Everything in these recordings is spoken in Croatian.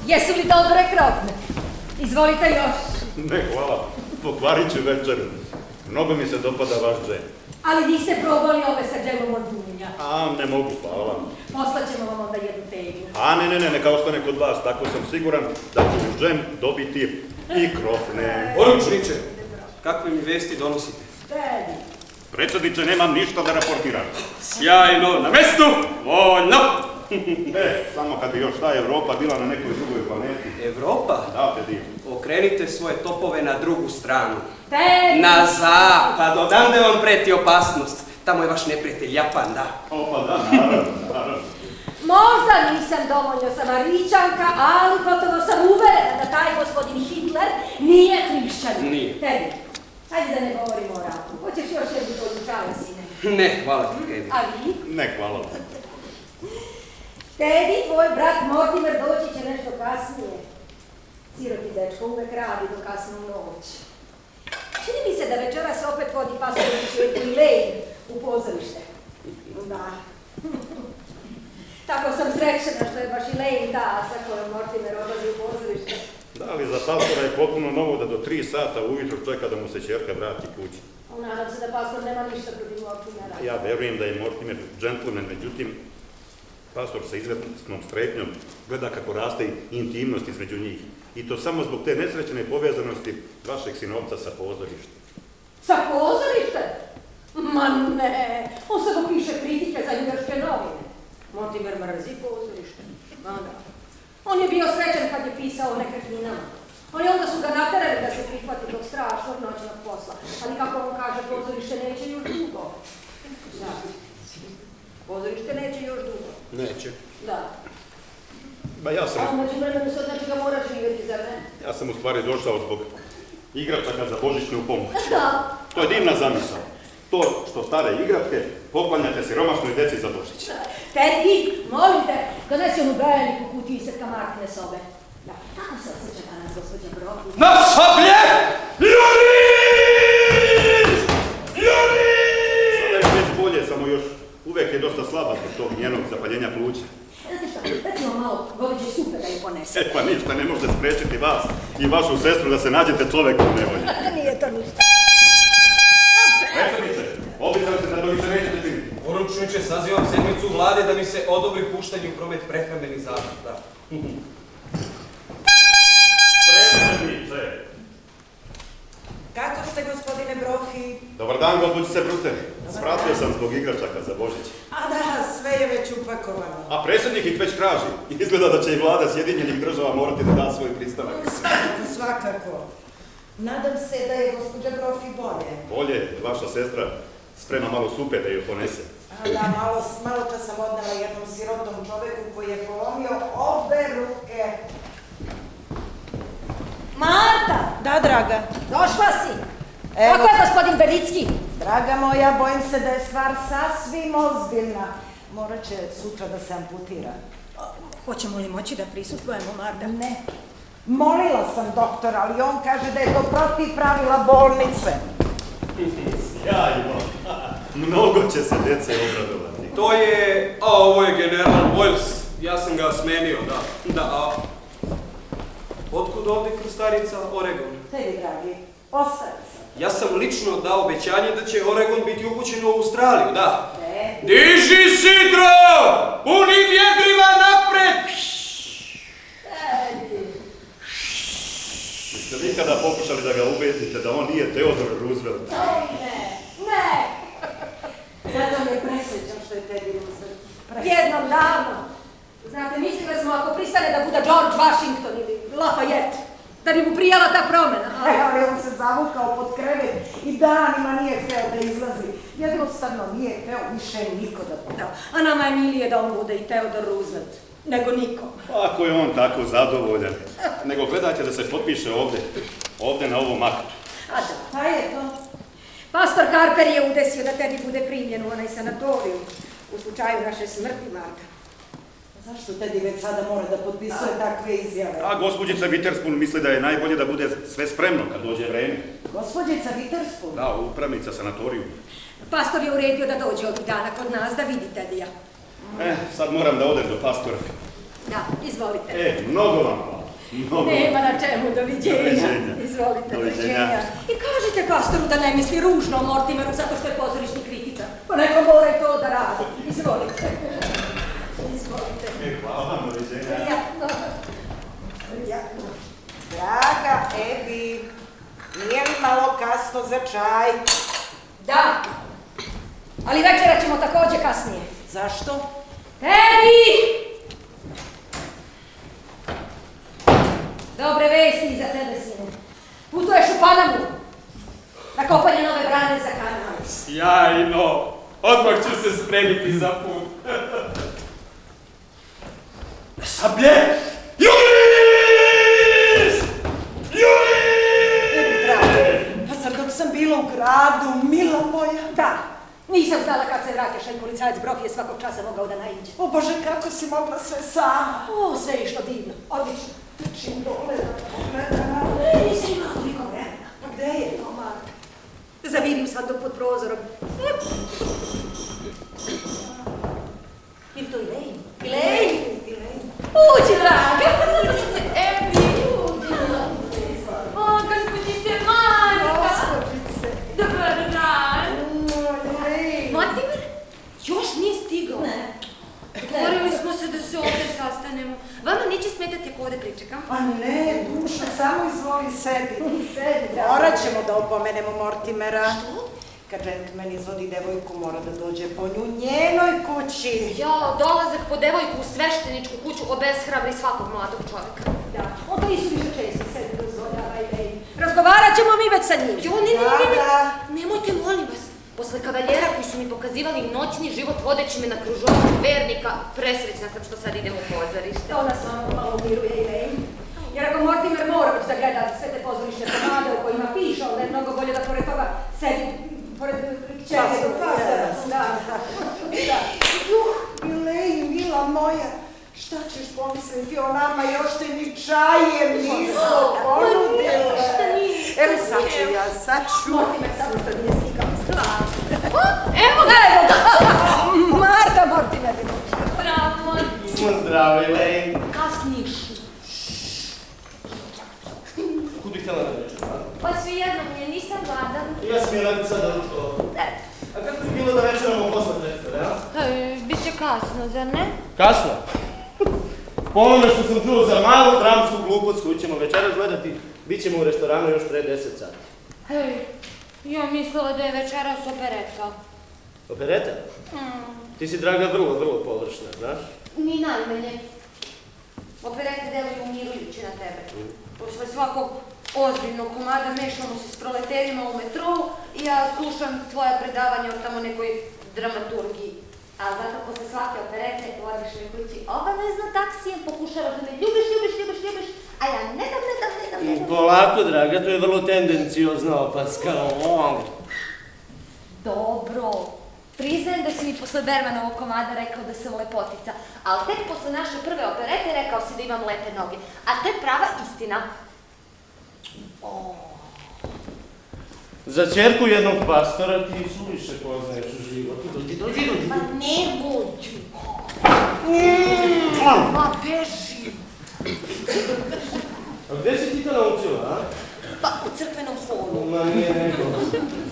jesu li dobre krofne? Izvolite još. Ne, hvala. Pokvarit ću večeru. Mnogo mi se dopada vaš džem. Ali niste probali ove sa džemom od dunja. A, ne mogu, hvala. Poslaćemo vam onda jednu teglu. A, ne, neka ostane kod vas. Tako sam siguran da ću u džem dobiti i krofne. Poručniče, kakve mi vesti donosite? Tedi. Predsjedniče, nemam ništa da raportiram. Sjajno, na mestu, voljno! Samo kad bi još ta Evropa bila na nekoj drugoj planeti. Evropa? Da, Tedi. Okrenite svoje topove na drugu stranu. Tedi! Na zapad, odande vam preti opasnost. Tamo je vaš neprijatelj Japan, da. Opa, da, naravno. Možda nisam dovoljno samaričanka, ali gotovo sam uverena da taj gospodin Hitler nije hrišćanin. Nije. Tedi, hajde da ne govorimo o ratu. Hoćeš još jednu koju čale, sine? Ne, hvala ti, Kevi. A vi? Ne, hvala vam. Tedi, tvoj brat Mortimer doći će nešto kasnije. Siroti dečko uvek radi do kasnu noć. Čini mi se da večeras opet vodi Pastorić i Lane u pozorište. Da. Tako sam srećena što je baš i Lane ta sa kojom Mortimer odlazi u pozorište. Da, ali za pastora je potpuno novo da do 3 sata ujutro čeka da mu se ćerka vrati kući. Nadam se da pastor nema ništa protiv Mortimera. Ja verujem da je Mortimer džentlmen, međutim, pastor sa izvesnom strepnjom gleda kako raste intimnost između njih. I to samo zbog te nesrećene povezanosti vašeg sinovca sa pozorištem. Sa pozorištem? Ma ne, on samo piše kritike za ljudarske novine. Mortimer mrzi pozorište. Ma da. On je bio srećan kad je pisao o nekretninama. Ali onda su ga naterali da se prihvati tog strašnog noćnog posla. Ali kako on kaže, pozorište neće još dugo. Da. Pozorište neće još dugo. Neće. Da. Ba ja sam... A među vremenu sad znači ga mora živjeti, zar ne? Ja sam u stvari došao zbog igračaka za božićnu pomoć. Da. To je divna zamisao. To što stare igračke poklanjate siromašnoj deci za Božić. Tedi, molim te, donesi onu veliku kutiju iz Markine sobe. Da, kako se osjeća danas, gospođa Broku? Na sablje! Juris! Juris! Sada je već bolje, samo još uvek je dosta slaba zbog tog njenog zapaljenja pluća. Znate šta, recimo malo goveđe supe da ju ponese. Pa ništa ne može sprečiti vas i vašu sestru da se nađete čoveku u nevolji. Nije to ništa. Predsjedniče, običali se da to više nećete biti. Poručniče, sazivam sedmicu vlade da mi se odobri puštanje u promet prehrambenih zaštita. Predsjedniče! Kako ste, gospodine Brofi? Dobar dan, gospođice Brusteni. Spratio sam zbog igračaka za Božić. A da, sve je već upakovano. A predsjednik ih već traži. Izgleda da će i vlada Sjedinjenih država morati da da svoj pristanak. Svakako, svakako. Nadam se da je gospođa Brofi bolje. Bolje, vaša sestra sprema malo supe da ju ponese. A da, malo to sam odnela jednom sirotom čoveku koji je polomio obe ruke. Marta! Da, draga. Došla si! Evo. Kako je gospodin Belicki? Draga moja, bojim se da je stvar sasvim ozbiljna. Morat će sutra da se amputira. Hoćemo li moći da prisustvujemo, Marta? Ne. Molila sam doktora, ali on kaže da je to protiv pravila bolnice. Sjajno! Mnogo će se dece obradovati. To je... A ovo je general Boyles. Ja sam ga smenio, da. Da, a... Otkud ovdje krstarica Oregon? Tebi, dragi, ostavi sam. Ja sam lično dao obećanje da će Oregon biti upućen u Australiju, da. Tebi. Diži sidro! Punim jedrima napred! Jeste li ikada pokušali da ga ubedite da on nije Theodore Roosevelt? Ne! Zato mi je presrećan što je Teddy Roosevelt. Jednom davno. Znate, mislila smo ako pristane da bude George Washington ili Lafayette, da bi mu prijala ta promjena. Ali on se zavukao pod krevet i danima nije hteo da izlazi. Jednostavno nije hteo više niko da bude. A nama je milije da on bude i Theodore Roosevelt, nego niko. Ako je on tako zadovoljan, nego gledajte da se potpiše ovdje na ovom aktu. A da. Šta je to? Pastor Harper je udesio da tebi bude primljen u onaj sanatoriju u slučaju naše smrti, Marta. Zašto Teddy već sada mora da potpisuje takve izjave? A gospođica Witherspoon misli da je najbolje da bude sve spremno kad dođe vreme. Gospođica Witherspoon? Da, upravnica sanatoriju. Pastor je uredio da dođe ovih dana kod nas da vidi Tedija. Sad moram da odem do pastora. Da, izvolite. Mnogo vam hvala. Nema na čemu, doviđenja. Doviđenja. Izvolite, Doviđenja. I kažite Pastoru da ne misli ružno o Mortimeru zato što je pozorišni kritičar. Pa neko mora i to da radi. Izvolite. Izvolite. Hvala vam, doviđenja. Prijatno. Prijatno. Draga Evi, nije li malo kasno za čaj? Da. Ali večera ćemo takođe kasnije. Zašto? Tebi! Dobre vesti i za tebe, sine. Putuješ u Panamu. Na kopanje nove brane za kanal. Sjajno! Odmah ću se spremiti za put. Sablje! Juris! Juris! Evi, draga, pa zar dok sam bila u gradu, mila moja? Da. Nisam znala kad se vratiš, a policajac Brof je svakog časa mogao da naiđe. O Bože, kako si mogla sve sama? O, sve je išlo divno. Odlično. Trčim dole da pogledam. Nisam imala toliko vremena. Pa gde je? Omar. Zavidim sam dok pod prozorom. Ili to Elaine? Elaine? Uđi, draga! Gospođice Evi! O, gospođice Marka! Gospođice. Dobar dan! Elaine. Mortimer? Još nije stigao. Ne. Dogovorili smo se da se ovdje sastanemo. Vama neće smetati ako ovdje pričekam? Pa ne, duša, samo izvoli sedi. Sedi, draga. Morat ćemo da opomenemo Mortimera. Što? Kad džentlmen izvodi devojku, mora da dođe po nju njenoj kući. Ja, dolazak po devojku u svešteničku kuću obeshrabri svakog mladog čovjeka. Da, on to nisu više često, sebi dozvoljava Elaine. Razgovarat ćemo mi već sa njim. Jo, ne, nemojte, molim vas. Posle kavaljera koji su mi pokazivali noćni život vodeći me na kružovu vernika, presrećna sam što sad idem u pozorište. To nas malo umiruje, Elaine. Jer ako Mortimer mora već da gleda sve te pozorišne komade u kojima piše, onda je mnogo bolje da pored toga sedi pored kćerke do pastora. Da. Elaine, mila moja, šta ćeš pomisliti o nama, još te ni čajem nismo ponudila. Evo sad ću ja, sad ću. Mortimer samo što nije stigao. Evo ga! Marta Mortimer. Bravo! Zdravo, Elaine. Kasniš. Kud bih htjela da večer, a? Pa svejedno mi je, nisam gladan. Ja sam je radi sada ručko. A kako bi bilo da večeramo posle predstave, a? Biće kasno, zar ne? Kasno. Po onome što sam čuo za malu dramsku glupost koju ćemo večeras gledati, bit ćemo u restoranu još pre 10 sati. Hej, ja mislila da je večeras opereta. Opereta? Ti si, draga, vrlo površna, znaš? Ni najmanje. Operete deluju umirujuće na tebe. Posle svakog ozbiljnog komada mešamo se s proleterima u metrou i ja slušam tvoja predavanja o tamo nekoj dramaturgiji. A zato posle svake operete vodiš me kući obavezno taksijem, pokušavaš da me ljubiš, a ja ne dam. Polako, draga, to je vrlo tendenciozna opaska. Dobro. Priznajem da si mi posle Bermanovog komada rekao da sam lepotica, ali tek posle naše prve operete rekao si da imam lepe noge. A to je prava istina. Za ćerku jednog pastora ti suviše poznaješ u životu. Dođi. Pa ne buđu. Ma beži. A gde si ti to naučila, a? Pa u crkvenom holu. Ma nije nego.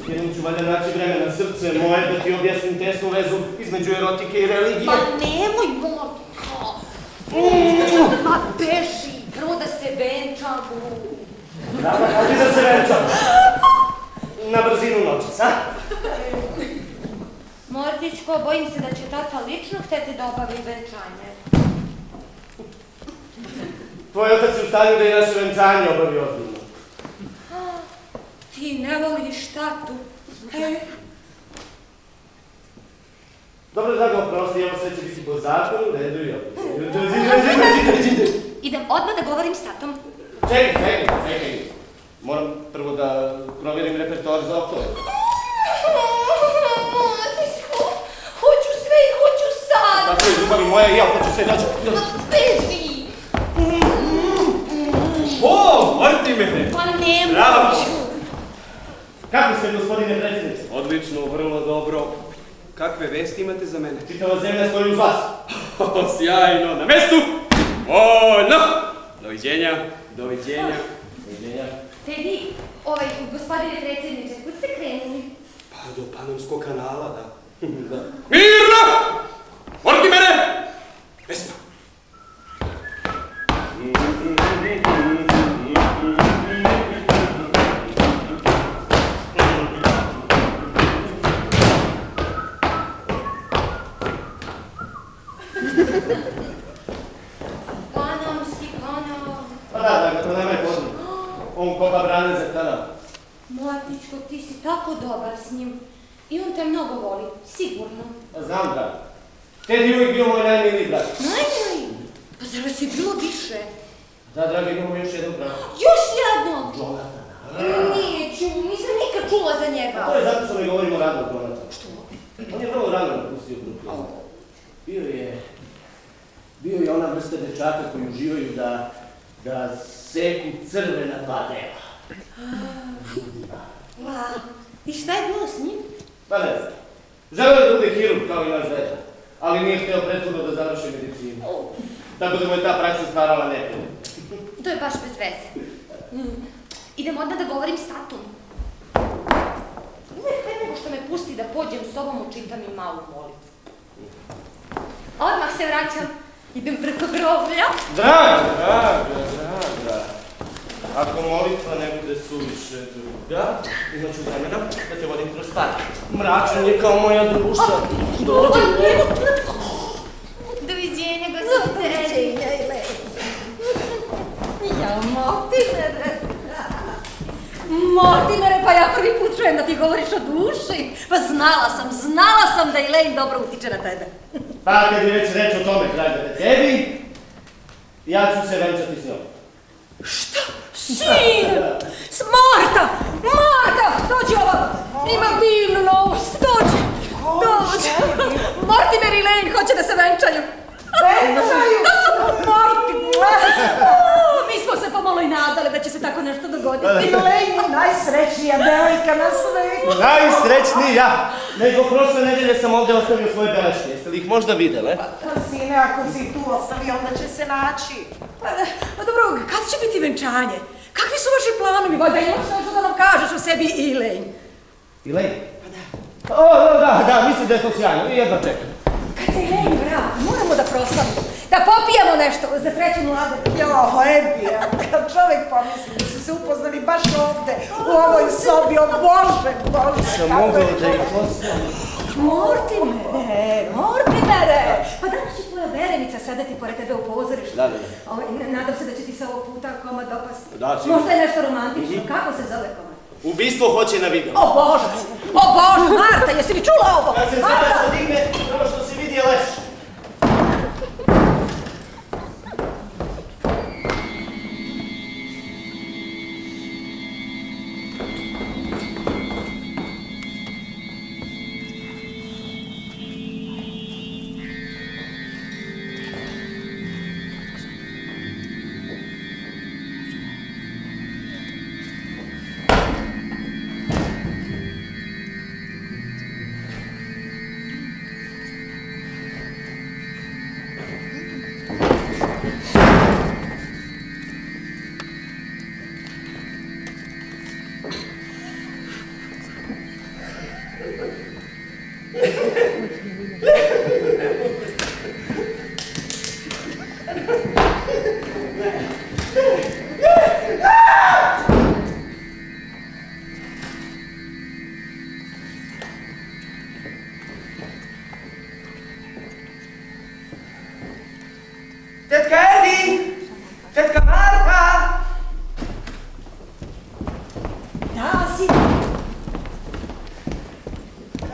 Jednom ću valjda naći vremena srce moje da ti objasnim tesnu vezu između erotike i religije. Pa nemoj, Morka. Ma beži. Prvo da se venčamo. Draga, kaži da se venčam. Na brzinu noćas, a? Mordićko, bojim se da će tata lično hteti da obavi venčanje. Tvoj otac je u stanju da i naše venčanje obavi ozbiljno. Ti ne voliš tatu. Dobro, draga, oprosti, evo sve će biti po zakonu, redu i opet. Idem odmah da govorim s tatom. Čekaj. Moram prvo da provjerim repertoar za okolo. Hoću sve i hoću sad. Tako je, ljubavi moja, i ja hoću sve doći. Beži. O, Mortimere! Pa ne Bravo. moću. Kako ste, gospodine predsjedniče? Odlično, vrlo dobro. Kakve vesti imate za mene? Čitava zemlja stoji uz vas. Sjajno, na mestu! Voljno! Doviđenja. Doviđenja. Tedi, gospodine predsjedniče, kud ste krenuli? Pa do Panamskog kanala, da. Mirna! Mortimere! Vesna! Panamski kanal. Pa da, to nema je poznat. On kopa brane za kanal. Mlatičko, ti si tako dobar s njim. I on te mnogo voli, sigurno. Pa znam, brat. Tedi uvijek bio moj najmiliji brat. Najmiliji? Pa zar vas je bilo više? Da, draga, imamo još jednog brata. Još jednog? Jonatana. Nije čuo, nisam nikad čula za njega. To je zato što ne govorimo rano o Jonatanu. Što? On je vrlo rano napustio grupu. Bio je ona vrsta dečaka koji uživaju da seku crvena padela. I šta je bilo s njim? Pa ne znam. Želeo da bude hirurg kao i naš deda, ali nije hteo prethodno da završi medicinu. Tako da mu je ta praksa stvarala neprijatno. To je baš bez veze. Idem odmah da govorim s tatom. Uvijek pre nego što me pusti da pođem s tobom, učitam i malu molitvu. Odmah se vraćam. Idem preko groblja. Draga. Ako molitva ne bude suviše druga, imat ću vremena da te vodim kroz park. Mračan je kao moja duša. Doviđenja, gospodine. Ja, Mortimere, pa ja prvi put čujem da ti govoriš o duši. Pa znala sam da Elaine dobro utiče na tebe. Pa kad je već reč o tome, draga tebi, ja ću se venčati s njom. Šta? Sin! Marta! Dođi ovamo! Imam divnu novost, dođi! Mortimer i Elaine hoće da se venčaju! Venčaju? Mi smo se pomalo i nadali da će se tako nešto dogoditi. Elaine je najsrećnija devojka na svijetu. Najsrećnija! Nego prošle nedelje sam ovdje ostavio svoje beleške. Jeste li ih možda videle? Pa sine, ako si tu ostavi, onda će se naći. Pa dobro, kad će biti venčanje? Kakvi su vaši planovi? Valjda imaš nešto da nam kažeš o sebi i Elaine. Elaine? Pa da. Da, mislim da je to sjajno. I jedva čekam. Kad se Elaine vrati, moramo da proslavimo. Da popijemo nešto za sreću mlade. Ebija, kad čovjek pomisli da su se upoznali baš ovdje, u ovoj sobi, o Bože. Sam mogao da ih postavim. Mortimere! Pa danas će tvoja verenica sedeti pored tebe u pozorištu. Da. Nadam se da će ti se ovog puta komad dopasti. Da, sigurno. Možda je nešto romantično. Kako se zove komad? Ubistvo hoće na video. O Bože, Marta, jesi li čula ovo? Kad se sada podigne, prvo što se vidi je leš. Tetka Edi! Tetka Marta! Da, si.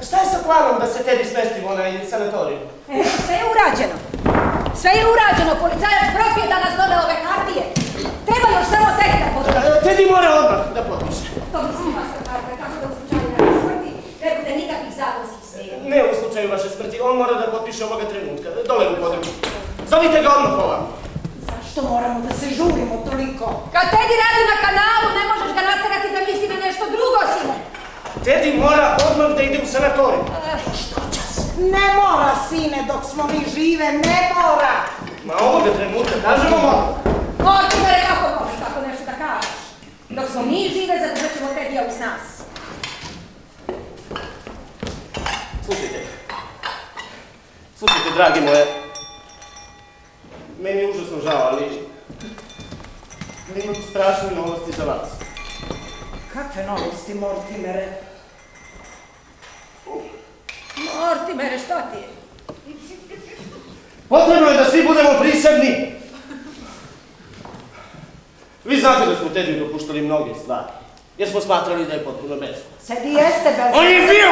Šta je sa planom da se Tedi smesti u onaj sanatorij? Sve je urađeno. Policajac profi je danas doneo ove hartije. Treba još samo tek da potpiše. Tedi mora odmah da potpiše. To mislim vas, Marta, tako da u slučaju naše smrti ne bude nikakvih zakonskih slijedova. Ne u slučaju vaše smrti, on mora da potpiše ovoga trenutka. Dole u podrugu. Zovite ga odmah ovamo. Zašto moramo da se žurimo toliko? Kad Tedi radi na kanalu, ne možeš ga naterati da misli na nešto drugo, sine. Tedi mora odmah da ide u sanatorij. Ne mora, sine, dok smo mi žive, ne mora! Ma ovoga trenutka, kažemo mu. Mortimer, smo mi žive, zadržat ćemo Tedija uz nas. Slušajte, dragi moje, meni je užasno žao, ali imam strašne novosti za vas. Kakve novosti, Mortimere? Mortimere, šta ti je? Potrebno je da svi budemo prisebni. Vi znate da smo Tediju dopuštali mnoge stvari, jer smo smatrali da je potpuno bezopasan. Tedi jeste bezopasan. On je bio!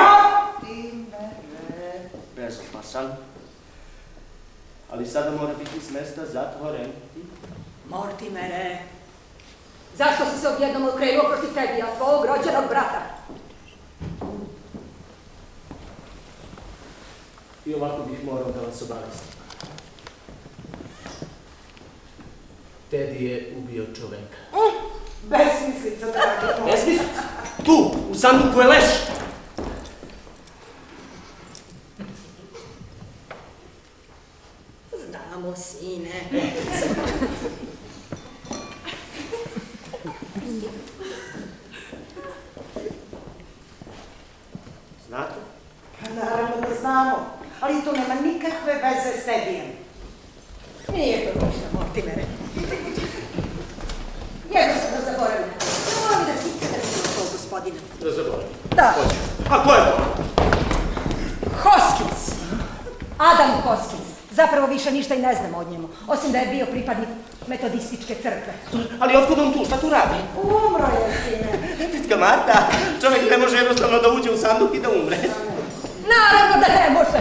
Mortimere. Bezopasan. Ali sada mora biti s mesta zatvoren. Mortimere, zašto si se odjednom okrenuo protiv Tedija, tvojeg rođenog brata? I ovako bih morao da vas obavistim. Tedi je ubio čoveka. Besmislica, dragi moj. Besmislica? Tu, u sanduku je leš! Znamo, sine. Znate? Pa naravno da znamo, ali to nema nikakve veze s Tedijem. Nije to ništa, Mortimere. Jednostavno zaboravim. Moram da si ikada vidimo svog gospodina. Da zaboravim. Da. A ko je to? Hoskins. Adam Hoskins. Zapravo više ništa i ne znamo od njemu, osim da je bio pripadnik metodističke crkve. Ali otkud on tu? Šta tu radi? Umro je, sine. Tetka Marta, čovjek ne može jednostavno da uđe u sanduk i da umre. Naravno da ne može.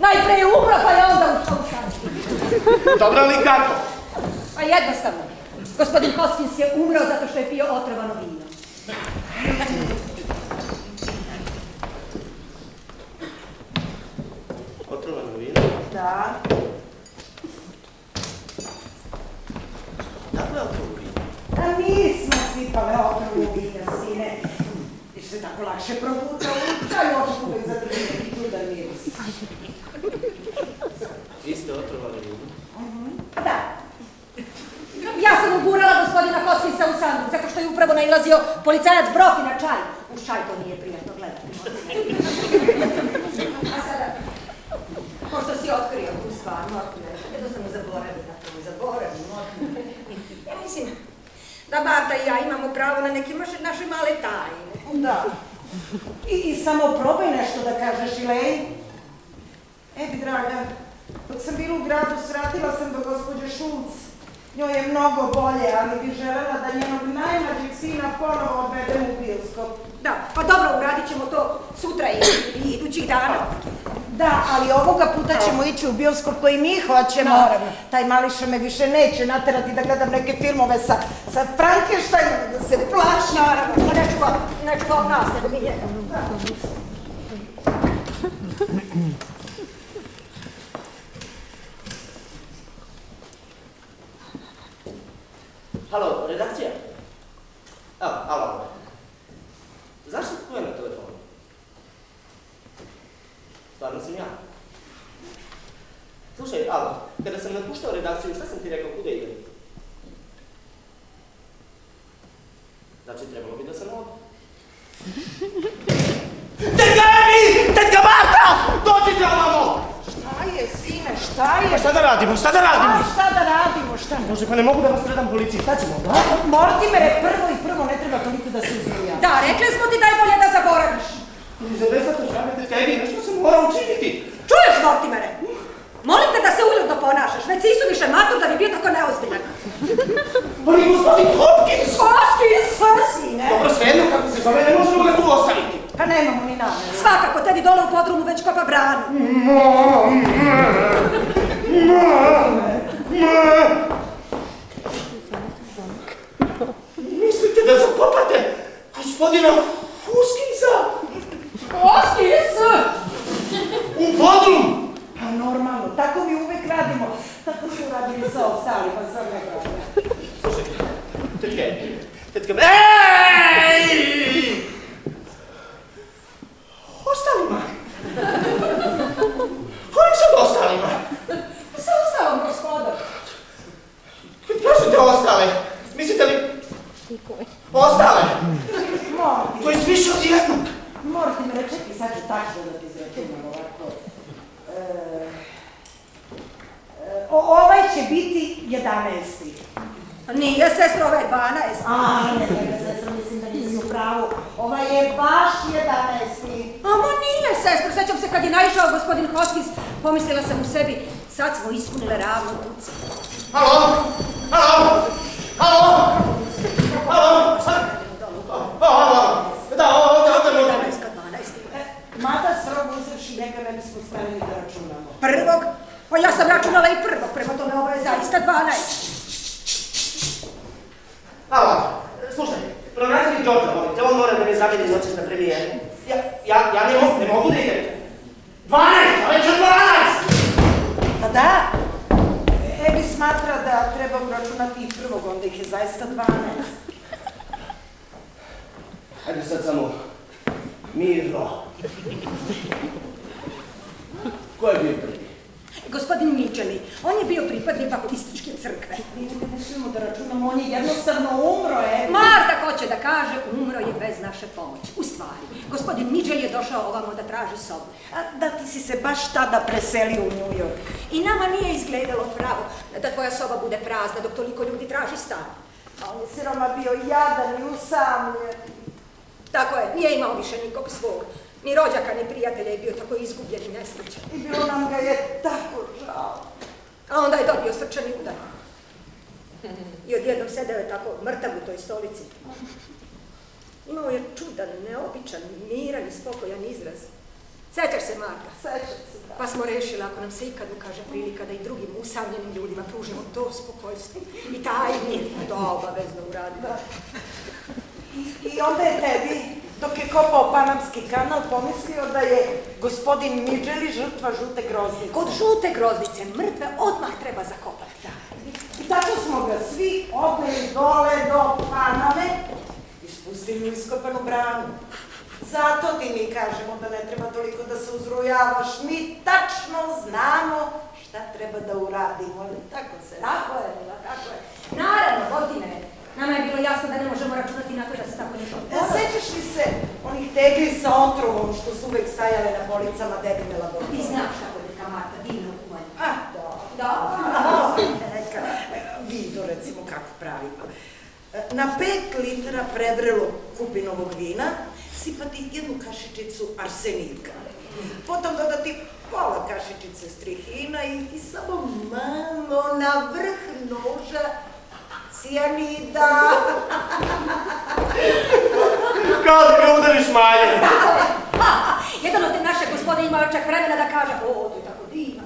Najpre je umro, pa je onda ušao u sanduk. Dobro, ali kako? A jednostavno, gospodin Hoskins je umro zato što je pio otrovano vino. Otrovano vino? Da. Dakle, otrovano vino? A nismo sipale otrovu vina, sine. Jer se tako lakše probuta u čaju, otok uvek zadrži neki čudan miris. Vi ste otrovali vino? Da. Ja sam ugurala gospodina Hoskinsa u sanduk, zato što je upravo nailazio policajac Brofi na čaj. Uz čaj to nije prijatno gledati. A sada, pošto si otkrio tu stvar, Mortimere, jednostavno zaboravi na to, Mortimere. Ja mislim da Marta i ja imamo pravo na neke naše male tajne. Da. I samo probaj nešto da kažeš, Ilej. Ebi, draga, dok sam bila u gradu, sratila sam do gospođe Šulc. Njoj je mnogo bolje, ali bi želela da njenog najmlađeg sina ponovo odvedem u bioskop. Da, pa dobro, uradit ćemo to sutra i idućih dana. Da, ali ovoga puta ćemo ići u bioskop koji mi hoćemo. Naravno. Taj Mališa me više neće naterati da gledam neke filmove sa Frankensteinom, da se plaši. Naravno, pa neću kao nas, nego mi njega. Halo, redakcija? Alo. Znaš li ko je na telefonu? Stvarno sam ja. Slušaj, alo, kada sam napuštao redakciju, šta sam ti rekao, kuda idem? Znači, trebalo bi da sam ovdje. Tetka Ebi! Tetka Marta! Dođite ovamo! Šta je, sine, šta je? Pa šta da radimo? Šta da radimo? Može, pa ne mogu da vas predam policiji, šta ćemo? Mortimere, prvo ne treba toliko da se uzmija. Da, rekli smo ti daj bolje da zaboraviš. Za desata žave, tetka Ebi, nešto se mora učiniti. Čuješ, Mortimere? Molim te da se uljudno ponašaš, već si isuviše matur da bi bio tako neozbiljan. Ali gospodin Hopkins! Hoskins! Sine! Dobro, svejedno, kako se zove, ne možemo ga tu ostaviti. Pa nemamo ni namere. Svakako, Tedi dole u podrumu već kopa branu. Mislite da zakopate gospodina Hoskinsa? Hoskins! U podrum! Pa normalno, tako mi uvek radimo. Tako su radili sa ostalima, sad ne gledam. Slušajte, tetka... Ej! Ostalima? Kojim sad ostalima? Sa ostalom, gospodo. Kad kažete ostale, mislite li... Ostale? Nije, sestro, ova je 12. Ne, sestro, mislim da nisi u pravu. Ova je baš 11. Amo nije, sestro, sećam se kad je naišao gospodin Hoskins, pomislila sam u sebi, sad smo ispunile ravno tuce. Halo? Halo? Halo? Halo? Da, ovdje mogu. 11. Mada strogo uzevši njega ne bismo smeli da računamo. Prvog? Pa ja sam računala i prvog, prema tome ovo je zaista 12. Halo, slušaj, pronađi mi Đorđa, molim te, on mora da me zameni noćas na premijeru. Ja ne mogu da idem. 12, a već je 12! Pa da, Ebi smatra da treba uračunati i prvog, onda ih je zaista 12. Hajde sad samo mirno. Ko je bio prvi? Gospodin Midgely, on je bio pripadnik baptističke crkve. Mi ne smijemo da računamo, on je jednostavno umro, Ebi. Marta hoće da kaže, umro je bez naše pomoći. U stvari, gospodin Midgely je došao ovamo da traži sobu. A da ti si se baš tada preselio u New York. I nama nije izgledalo pravo da tvoja soba bude prazna dok toliko ljudi traži stan. A on je siroma bio jadan i usamljen. Tako je, nije imao više nikog svog. Ni rođaka, ni prijatelja je bio tako izgubljen i nesrećan. I bilo nam ga je tako žao. A onda je dobio srčani udar. I odjednom sedeo je tako mrtav u toj stolici. Imao je čudan, neobičan, miran i spokojan izraz. Sećaš se, Marta? Sećam se, da. Pa smo rešili, ako nam se ikad ukaže prilika da i drugim usamljenim ljudima pružimo to spokojstvo i taj mir, to obavezno uradimo. I onda je tebi, dok je kopao Panamski kanal, pomislio da je gospodin Midgely žrtva žute groznice. Kod žute groznice mrtve odmah treba zakopati. I tako smo ga svi odneli dole do Paname i spustili u iskopanu branu. Zato ti mi kažemo da ne treba toliko da se uzrujavaš. Mi tačno znamo šta treba da uradimo. Tako se. Tako je, Mila, tako je. Naravno, godine. Nama je bilo jasno da ne možemo računati na to da se tako nešto odnosi. Sećaš li se onih tegli sa otrovom što su uvek stajale na policama dedine laboratorije? Ti znaš kako je neka Marta divno kumanja. Da. Neka vidu, recimo, kako pravimo. Na 5 litara prevrelog kupinovog vina sipati jednu kašičicu arsenika. Potom dodati pola kašičice strihina i samo malo na vrh noža cijanida. Kao da ga udariš maljem. Jedan od te naše gospode imao čak vremena da kaže, o, to je tako divno.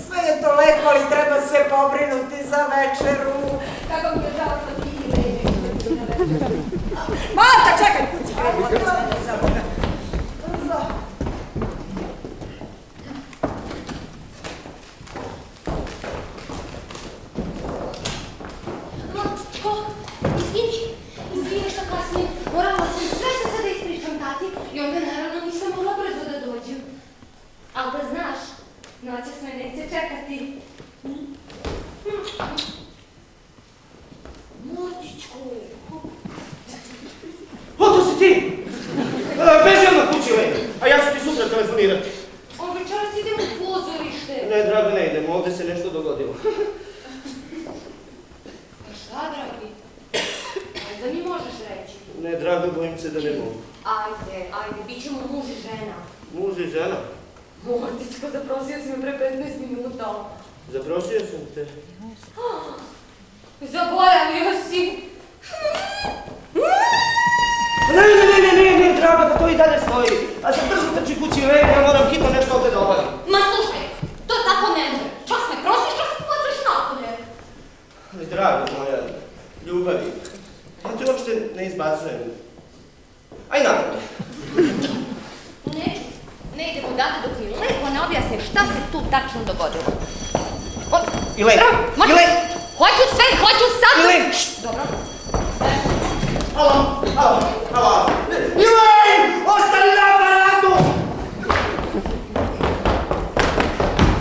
Sve je to lepo, ali treba se pobrinuti za večeru. Kako mi je žao što ti ili nešto na večeru. Marta, čekaj, kuci, Izvini što kasnije, morala sam sve sada ispričam tati i onda naravno nisam mogla brzo da dođem. Ali da znaš, noćas me neće čekati. Motičku. O, to si ti! Beži odmah kući, Lena, a ja ću ti sutra telefonirati. On večeras idem u pozorište. Ne, drago, ne idemo, ovdje se nešto dogodilo. A šta, dragi? Da mi možeš reći. Ne, drago, bojim se da ne mogu. Ajde, bit ćemo muž i žena. Muž i žena? Motičko, zaprosio si me pre 15 minuta. Zaprosio sam te. Zaboravio si. Ne, drago, da to i dalje stoji. A sad brzo trči kući, Lena, ja moram hitno nešto ovdje da obavim. Ma slušaj, to tako ne može. Čas me prosiš, čas me potraš napolje. Ali drago moja, ljubavi, ja te uopšte ne izbacujem. Aj napolje. Ne idemo odavde dok mi lepo ne objasnim šta se tu tačno dogodilo. Ilen! Hoću sve, hoću sad! Ilen! Dobro. Alo! Ilen! Ostani na aparatu!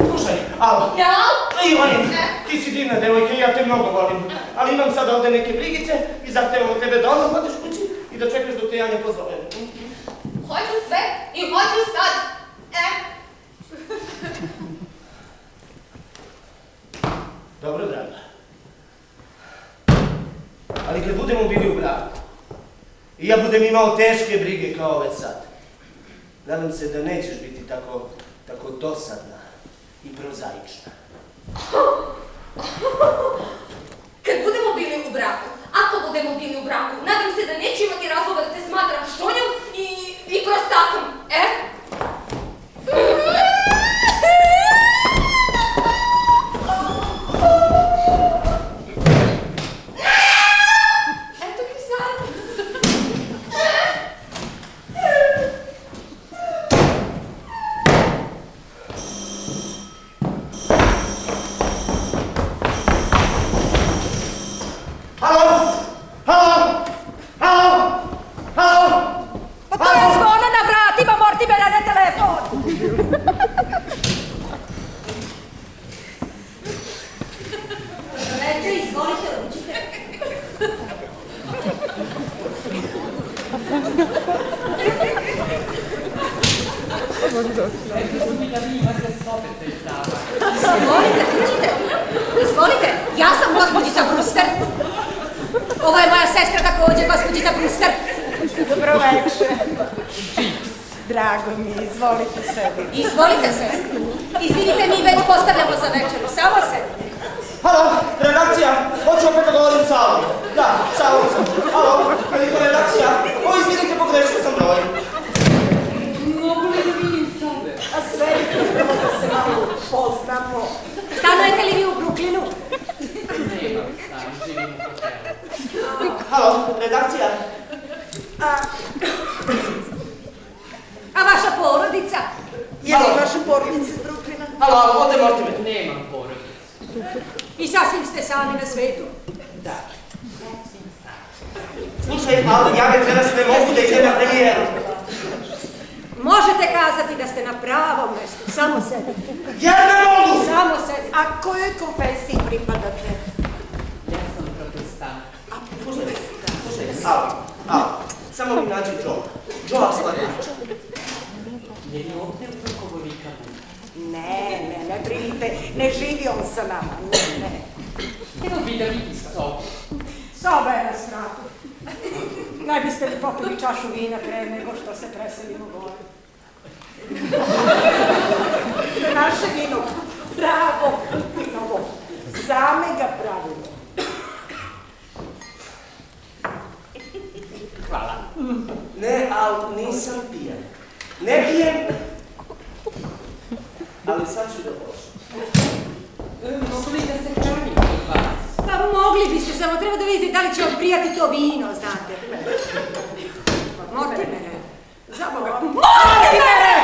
Slušaj, alo. Ja? Ilen, ti si divna devojka i ja te mnogo volim. Ali imam sada ovdje neke brigice i zahtevam od tebe da odmah odeš kući i da čekaš dok te ja ne pozovem. Hoću sve i hoću sad. Dobro, draga. Ali kad budemo bili u braku i ja budem imao teške brige kao ove sad, nadam se da nećeš biti tako dosadna i prozaična. Kad budemo bili u braku, ako budemo bili u braku, nadam se da neću imati razloga da te smatram štonjom i prostakom, Eto ti sad. Halo? Halo? Halo? Halo? Pa to je zvona na vratima, Mortimera, ne telefon! Reče, izvolite, učite. Izvolite, ja sam gospođica Brewster. Ova je moja sestra također, gospođica Brewster. Dobro večer. Drago mi, izvolite sebi. Izvolite, sestra. Izvinite, mi već postavljamo za večeru, samo se. Halo, redakcija, hoću opet da govorim sa Alom. Da, sa Alom sam. Halo, veliko redakcija, izvinite, pogrešio sam broj. Mogu li da vidim sobe? A sedite, prvo da se malo poznamo. Stanujete li vi u Brooklynu? Nemam stan, živim u hotelu. Halo, redakcija. A vaša porodica? Je li vaša porodica iz Brooklyna? Halo, ovdje Mortimer. Nemam porodicu. I sasvim ste sami na svetu? Da. Slušaj, ali ja večeras ne mogu da idem na premijeru. Možete kazati da ste na pravom mjestu, samo sebi. Ja ne mogu! Samo sebi. A kojoj konfesiji pripadate? Ja sam protestant. Slušaj, Al, samo mi nađi Joe Slagača. Je li ovdje u Vrkovolikavu? Ne brinite, ne živi on sa nama, ne. Htjela bi da vidi sobu. Soba je na stratu. Naj biste li popili čašu vina pre nego što se preselimo gore. Naše vino, pravo vinovo, same ga pravimo. Hvala. Ne, Al, nisam pijan. Ne pijem, ali sad ću da pošlim. Mogu li da se hrani kod vas? Pa mogli biste, samo treba da vidite da li će vam prijati to vino, znate. Mortimere, za Boga. Mortimere!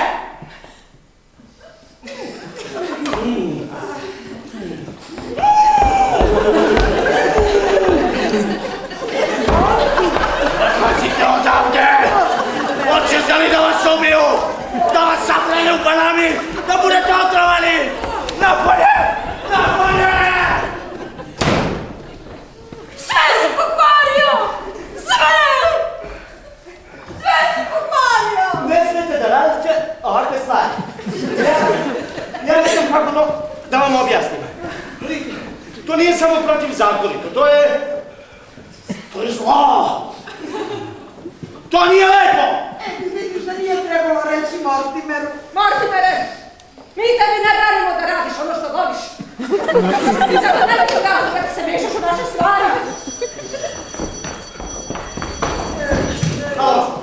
Pazite odavde! Hoćete li da vas ubiju? Da vas saplene u banami? Da budete otrovani? Napolje! Napolje! Sve si pokvario! Sve! Sve si pokvario! Ne smete da radite ovakve stvari. Ja ne znam kako da vam objasnim. To nije samo protivzakonito, to je zlo! To nije lepo! Vidiš da nije trebalo reći Mortimeru. Mortimere, mi tebi ne branimo da radiš ono što voliš. Zato nemoj to gazati kada se mešaš u naše stvari. Halo.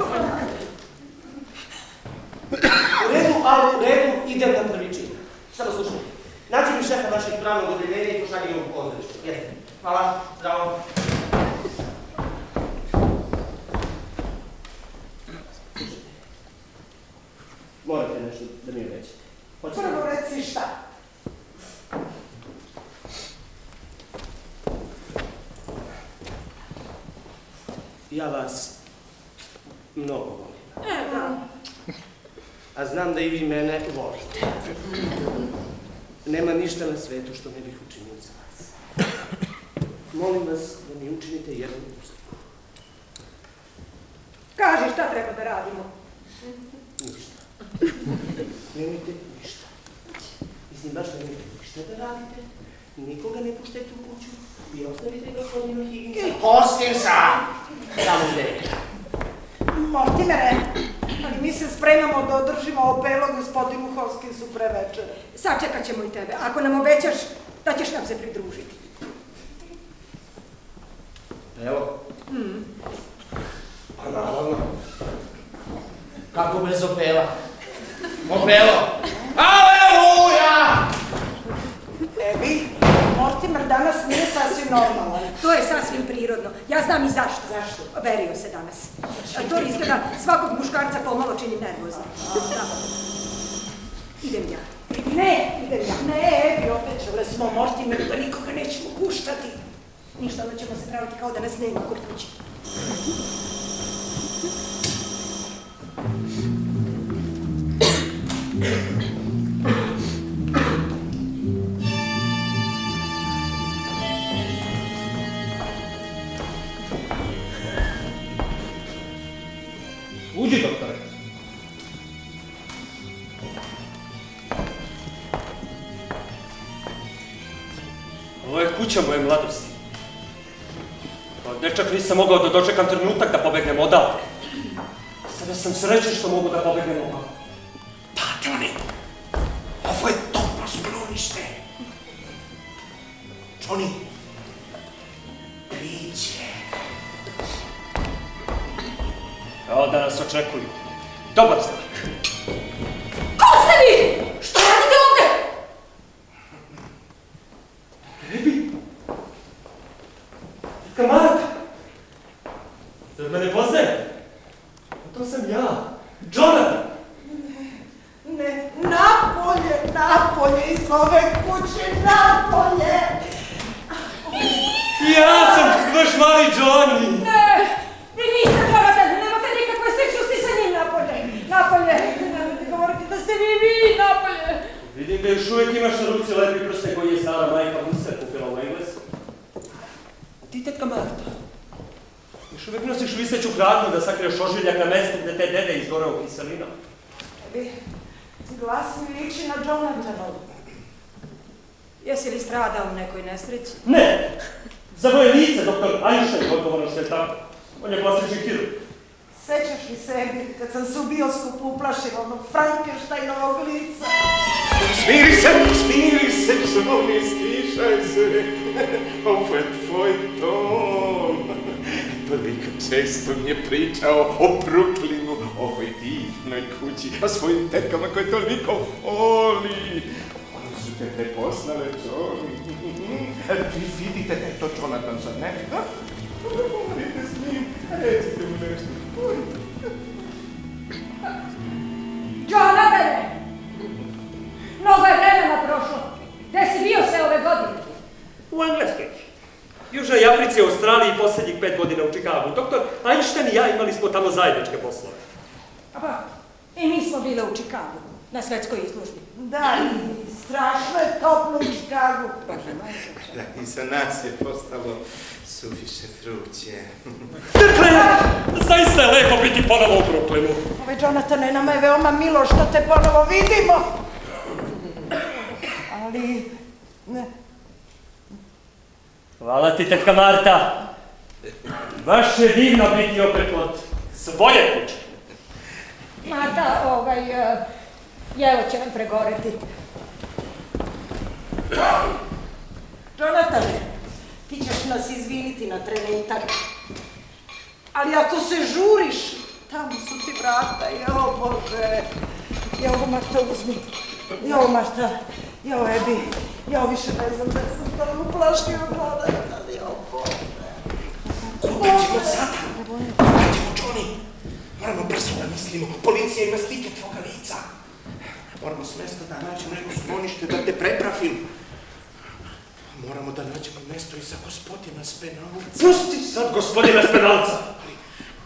U redu, idem na prvi čin. Samo slušaj. Nađi mi šefa našeg pravnog odeljenja i pošalji ga u pozorište. Jeste. Hvala, zdravo. Morate nešto da mi rećete. Prvo reci šta? Ja vas mnogo volim. A znam da i vi mene volite. Nema ništa na svetu što ne bih učinio za vas. Molim vas da mi učinite jednu uslugu. Kaži šta treba da radimo. Ništa. Nemojte ništa. Mislim, baš nemojte ništa da radite. Nikoga ne puštajte u kuću i ostavite gospodina Higginsa. Hoskinsa! Samo gde. Mortimere, ali mi se spremamo da održimo opelo gospodinu Hoskinsu pre večere. Sačekat ćemo i tebe. Ako nam obećaš da ćeš nam se pridružiti. Evo. Pa naravno. Kako bez opela? Opelo! Aleluja! Ebi, Mortimer danas nije sasvim normalan. To je sasvim prirodno. Ja znam i zašto. Zašto? Verio se danas. A to izgleda svakog muškarca pomalo čini nervozno. Idem ja. Ne, idem ja. Ne, Ebi, obećale smo Mortimeru da nikoga nećemo puštati. Ništa, onda ćemo se praviti kao da nas nema kod kuće. Uđi, doktore. Ovo je kuća moje mladosti. Od dečak nisam mogao da dočekam trenutak da pobegnem odavde. Sada sam srećan što mogu da pobegnem ovako. Da, Johnny, ovo je dobro sklonište. Johnny, priđe. Evo da nas očekuju. Dobar znak. Ko ste vi? Što radite ovde? Ebi! Kamarata! Zar me ne poznajete? To sam ja, Jonathan! Ne, napolje iz ove kuće, napolje! Ja sam vaš mali Johnny! Ne, vi niste Jonathan, nemate nikakve sličnosti sa njim napolje. Nemojte govoriti da ste vi napolje. Vidim da još uvijek imaš na ruci lepi prste koji je stara majka Lucer kupila u Englesku. A ti, tetka Marta, još uvijek nosiš viseću kratnu da sakriješ ožiljak na mestu gde te dede izgoreo kiselinom. Ebi, glas mi liči na Jonathanov. Jesi li stradao u nekoj nesreći? Ne! Za moje lice, doktor Einstein odgovorno što je tako. On je plastični kirurg. Sećaš li sebi kad sam se u bioskopu uplašila onog Frankensteinovog lica? Smiri se, Johnny, stišaj se. Ovo je tvoj dom. Toliko često mi je pričao o Brooklynu, ovoj divnoj kući, o svojim tetkama koje toliko voli. Oni su te prepoznale, Johnny. Vi vidite da je to Jonathan, zar ne? Govorite s njim, recite mu nešto. Jonathane! Mnogo je vremena prošlo. Gde si bio sve ove godine? U Engleskoj. Južnoj Africi, Australiji i posljednjih 5 godina u Čikagu. Doktor Einstein i ja imali smo tamo zajedničke poslove. Pa, i mi smo bile u Čikagu, na svetskoj izložbi. Da, i strašno je toplo u Čikagu. Da, i za nas je postalo suviše vruće. Dakle, zaista je lepo biti ponovo u Brooklynu. Ove, Jonathane, nama je veoma milo što te ponovo vidimo. Ali, ne. Hvala ti, tetka Marta. Baš je divno biti opet od svoje kuće. Marta, jelo će nam pregoreti. Jonathane, ti ćeš nas izviniti na trenutak. Ali ako se žuriš, tamo su ti vrata, jao Bože. Jao Marta, uzmi. Jao Marta, jao Ebi. Jao više ne znam da sam tamo uplašio glada. Jao Bože. Kuda ćemo sada? Kuda ćemo, Johnny? Moramo brzo da mislimo. Policija ima slike tvoga lica. Moramo s mesta da nađemo neko sklonište da te prepravim. Moramo da nađemo mesto i za gospodina Spenalca. Pusti sad gospodina Spenalca! Ali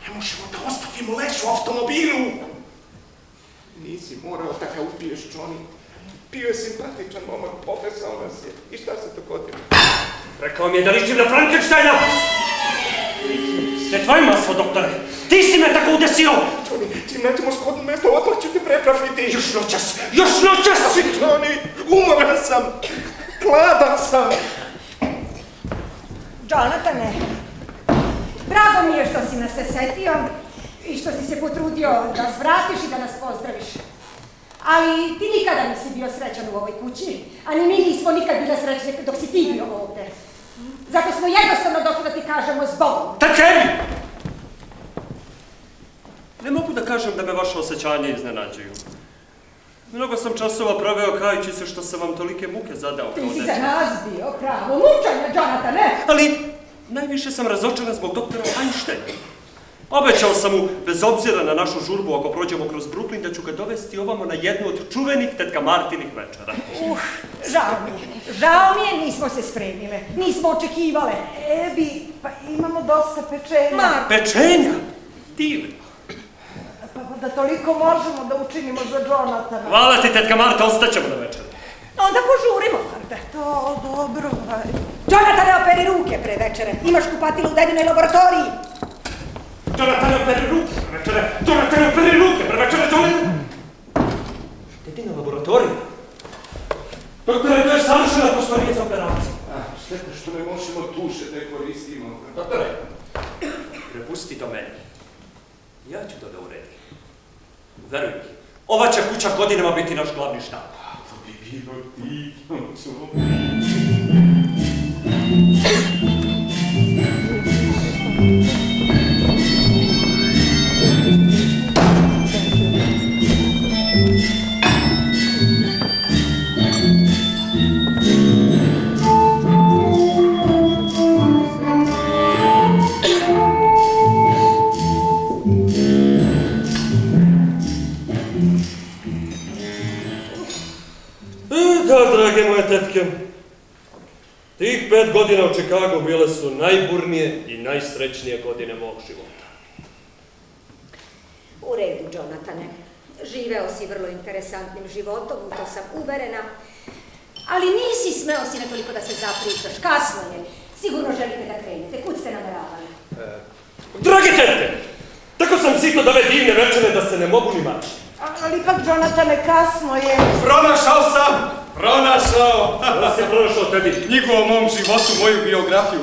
ne možemo da ostavimo leš u automobilu. Nisi morao da ga ubiješ, Johnny. Bio je simpatičan momak, pofesao nas je. I šta se dogodilo? Rekao mi je da ličim na Frankensteina! Sve tvoje maslo, doktore! Ti si me tako udesio! Johnny, čim nađemo shodno mesto, odmah ću te prepraviti. Još noćas! Još noćas! Johnny, umoran sam. Gladan sam. Jonathane, drago mi je što si nas se setio i što si se potrudio da nas vratiš i da nas pozdraviš. Ali ti nikada nisi bio srećan u ovoj kući, a ni mi nismo nikad bile srećne dok si ti bio ovdje. Zato smo jednostavno došli da ti kažemo zbogom. Takemi! Ne mogu da kažem da me vaše osjećanje iznenađuju. Mnogo sam časova proveo kajući se što sam vam tolike muke zadao kao Ti si dečak. za nas bio pravo mučenje, Jonathane! Ali najviše sam razočaran zbog doktora Einsteina. Obećao sam mu, bez obzira na našu žurbu, ako prođemo kroz Brooklyn, da ću ga dovesti ovamo na jednu od čuvenih tetka Martinih večera. Žao mi je, nismo se spremile, nismo očekivale. Ebi, pa imamo dosta pečenja. Pečenja? Divno. Pa da toliko možemo da učinimo za Jonathana. Hvala ti, tetka Marta, ostaćemo na večer. Onda požurimo, Marta. To, dobro. Jonathane, operi ruke pre večere. Imaš kupatilo u dedinoj laboratoriji. Jonathane, operi ruke pre večere. Jonathane, operi ruke pre večere, Jonathane. Dedina laboratorija? Doktore, to je savršena prostorija za operaciju. Šteta što ne možemo tuše da koristimo. Doktore, prepusti to meni. Ja ću to da uredim. Veruj mi, ova će kuća godinama biti naš glavni štab. To bi bilo divno, co? Da, drage moje tetke, tih 5 godina u Čikagu bile su najburnije i najsrećnije godine mog života. U redu, Jonathane. Živeo si vrlo interesantnim životom, u to sam uverena. Ali nisi smeo si na toliko da se zapričaš. Kasno je. Sigurno želite da krenete. Kud ste nameravali? Drage tetke, tako sam sito da ove divne večere da se ne mogu ni maći. Ali ipak, Jonathane, kasno je. Pronašao sam! Pronašao! Da si pronašao, Teddy? Knjigu o mom životu, moju biografiju.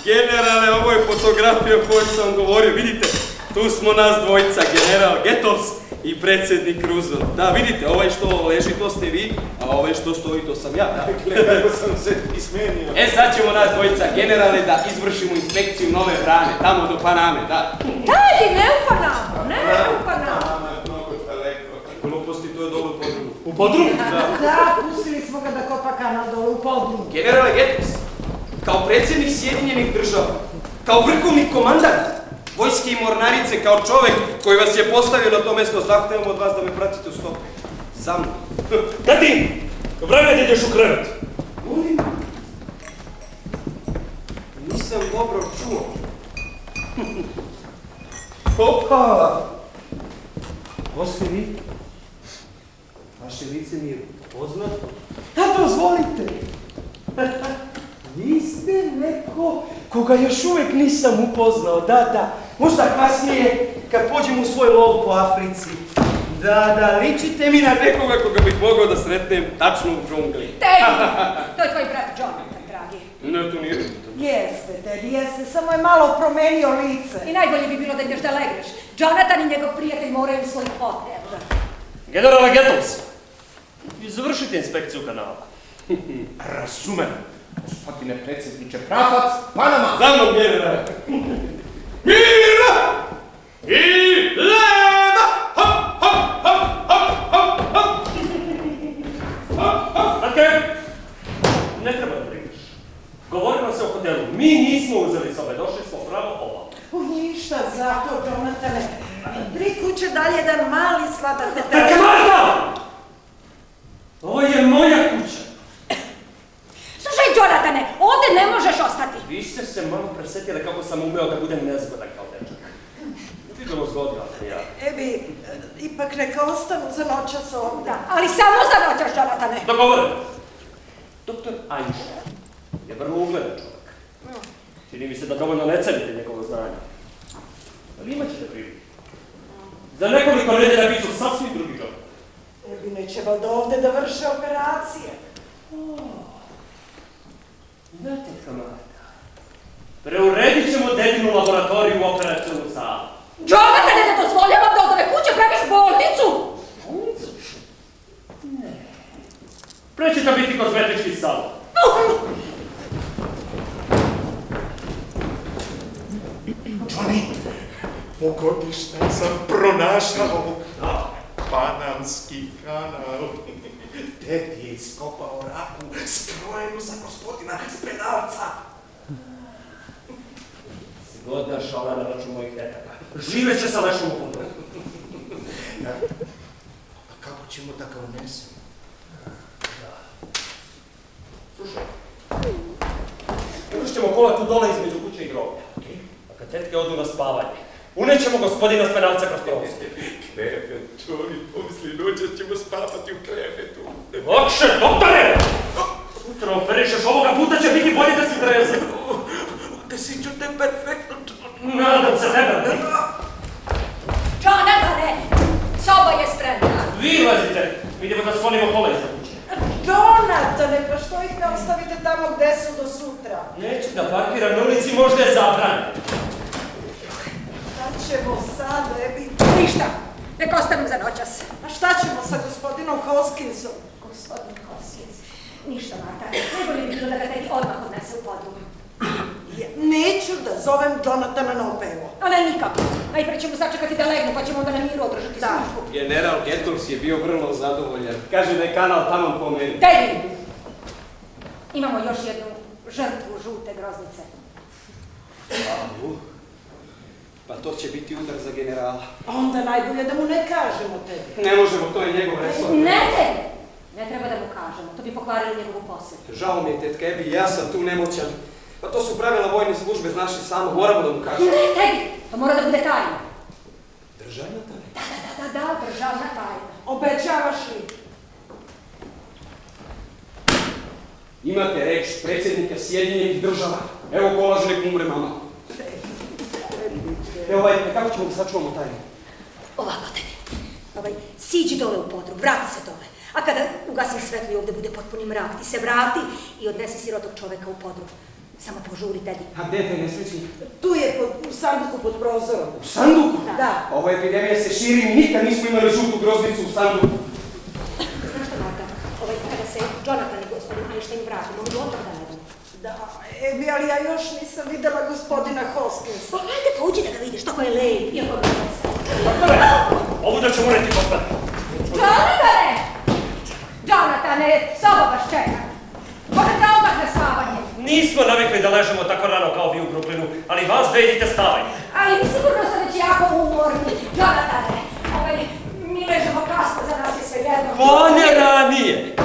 Generale, ovo je fotografija o kojoj sam govorio. Vidite, tu smo nas dvojica, general Gettles i predsjednik Roosevelt. Da, vidite, ovaj što leži, to ste vi, a ovaj što stoji, to sam ja. Dakle, kako sam se ismenio. Sad ćemo nas dvojica, generale, da izvršimo inspekciju nove hrane, tamo do Paname, da. Dajde, ne u Panamu, ne u Panamu. Mnogo daleko. Gluposti, to je dole u podrumu. U podrumu? Da, pustili smo ga da kopa kanal dole u podrumu. Generale Gettles, kao predsjednik Sjedinjenih država, kao vrhovni komandant vojske i mornarice, kao čovjek koji vas je postavio na to mjesto, zahtevamo od vas da me pratite u stopu. Za mnom. Tati, vreme da ideš u krevet. Molim? Nisam dobro čuo. Opa! Ko ste vi? Vaše lice mi je poznato. Da, dozvolite. Vi ste neko koga još uvijek nisam upoznao, da. Možda kasnije, kad pođem u svoj lov po Africi. Da, ličite mi na nekoga koga bih mogao da sretnem tačno u džungli. Teddy, to je tvoj brat Jonathan, dragi. Ne, to nije. Jeste, Teddy, jeste, samo je malo promenio lice. I najbolje bi bilo da ideš da legneš. Jonathan i njegov prijatelj moraju svoj hotel. Generale Gettles, izvršite inspekciju kanala. Razumem. Gospodine predsjedniče, pravac, Panama! Za mnom, generale! Mira! I leda! Hop, hop, hop, hop, hop, hop! Dakle, ne treba da brigaš. Govorimo se o hotelu. Mi nismo uzeli sobe, došli smo pravo ovamo. Ništa zato, Jonathane. 3 kuće dalje, jedan mali sladak hotel. Tetka Marta! Ovo je moja kuća. Slušaj, Jonathane, ovdje ne možeš ostati. Vi ste se malo presetili kako sam umeo da budem nezgodan kao dečak. Vidimo zgodno, ali ja. Ebi, ipak neka ostanu za noćas ovdje. Da, ali samo za noćas, Jonathane. Dogovoreno. Doktor Einstein je vrlo ugledan čovjek. Čini mi se da dovoljno ne cenite njegovo znanje. Ali imat ćete priliku. Za nekoliko nedjelja bit ću sasvim drugi čovjek. Ebi, neće valjda ovdje da vrše operacije. Znate, kamata, preuredit ćemo dedinu laboratoriju u operacionu salu. Jonathan, ne dozvoljavam da od ove kuće praviš bolnicu! Bolnicu? Ne. Pre će to biti kozmetički salon. Johnny, pogodi šta sam pronašao. Panamski kanal. Ted je iskopao raku skrojenu za gospodina Spenalca. Zgodna šala na račun mojih tetaka. Živeće sa lešom u podru. A kako ćemo da ga unesemo? Slušaj. Još ćemo kola tu dole između kuće i groblja. A kad tetke odu na spavanje, unećemo gospodina Spenalca kroz prozor. Krefet, Johnny, pomisli, noće ćemo spavati u krefetu. Okše, doktore! Sutra operišeš, ovoga puta će biti bolje da si trezan. Da si čute perfektno, Nadam se, ne brani. Jonathane, soba je spremna. Vi lazite, idemo da sklonimo kola iza kuće. Donatane, pa što ih ne ostavite tamo gde su do sutra? Neću da parkiram na ulici, možda je zabranjeno. Šta ćemo sad, Ebi? Ništa, nek ostanu za noćas. A šta ćemo sa gospodinom Hoskinsom? Gospodin Hoskins, ništa, Marta, najbolje bi bilo da ga tebi odmah odnese u podrum. Neću da zovem Jonathana na opevo. Ali nikako, najpre ćemo sačekati da legnu, pa ćemo onda na miru održati službu. General Getors je bio vrlo zadovoljan. Kaže da je kanal tamo po meni. Tebi! Imamo još jednu žrtvu žute groznice. Pa to će biti udar za generala. Onda najbolje da mu ne kažemo tebi. Ne možemo, to je njegov resor. Ne tebi! Ne treba da mu kažemo, to bi pokvarili njegovu posvetu. Žao mi je, tetka Ebi, ja sam tu nemoćan. Pa to su pravila vojne službe, znaš i samo, moramo da mu kažemo. Ne tebi! To mora da bude tajna. Državna tajna? Da, državna tajna. Obećavaš li? Imate reč predsjednika Sjedinjenih država. Evo kolaž, nek umre mama. Evo, kako ćemo da sačuvamo tajnu? Ovako, tebi. Siđi dole u podrum, vrati se dole. A kada ugasim svetlo i ovdje bude potpuni mrak, ti se vrati i odnesi sirotog čoveka u podrum. Samo požuri, Tedi. A gde je taj nesrećnik? Tu je u sanduku pod prozorom. U sanduku? Da. Ova epidemija se širi i nikad nismo imali žutu groznicu u sanduku. Znaš što, Marta? Kada se Jonathan i gospodin Einstein vrati, mogu odmah da nedam. Da, Ebi, ali ja još nisam videla gospodina Hoskinsa. Ajde, pođi da ga vidiš, tako je lep, iako ga ne se. Doktore, ovu da ćemo uneti kod mene. Jonathane, soba vas čeka. Možete odmah na spavanje. Nismo navikli da ležemo tako rano kao vi u Brooklynu, ali vas dve idite spavanje. Ali mi sigurno sam već jako umorni. Jonathane, mi ležemo kasno, za nas je sve jedno. Konje ranije!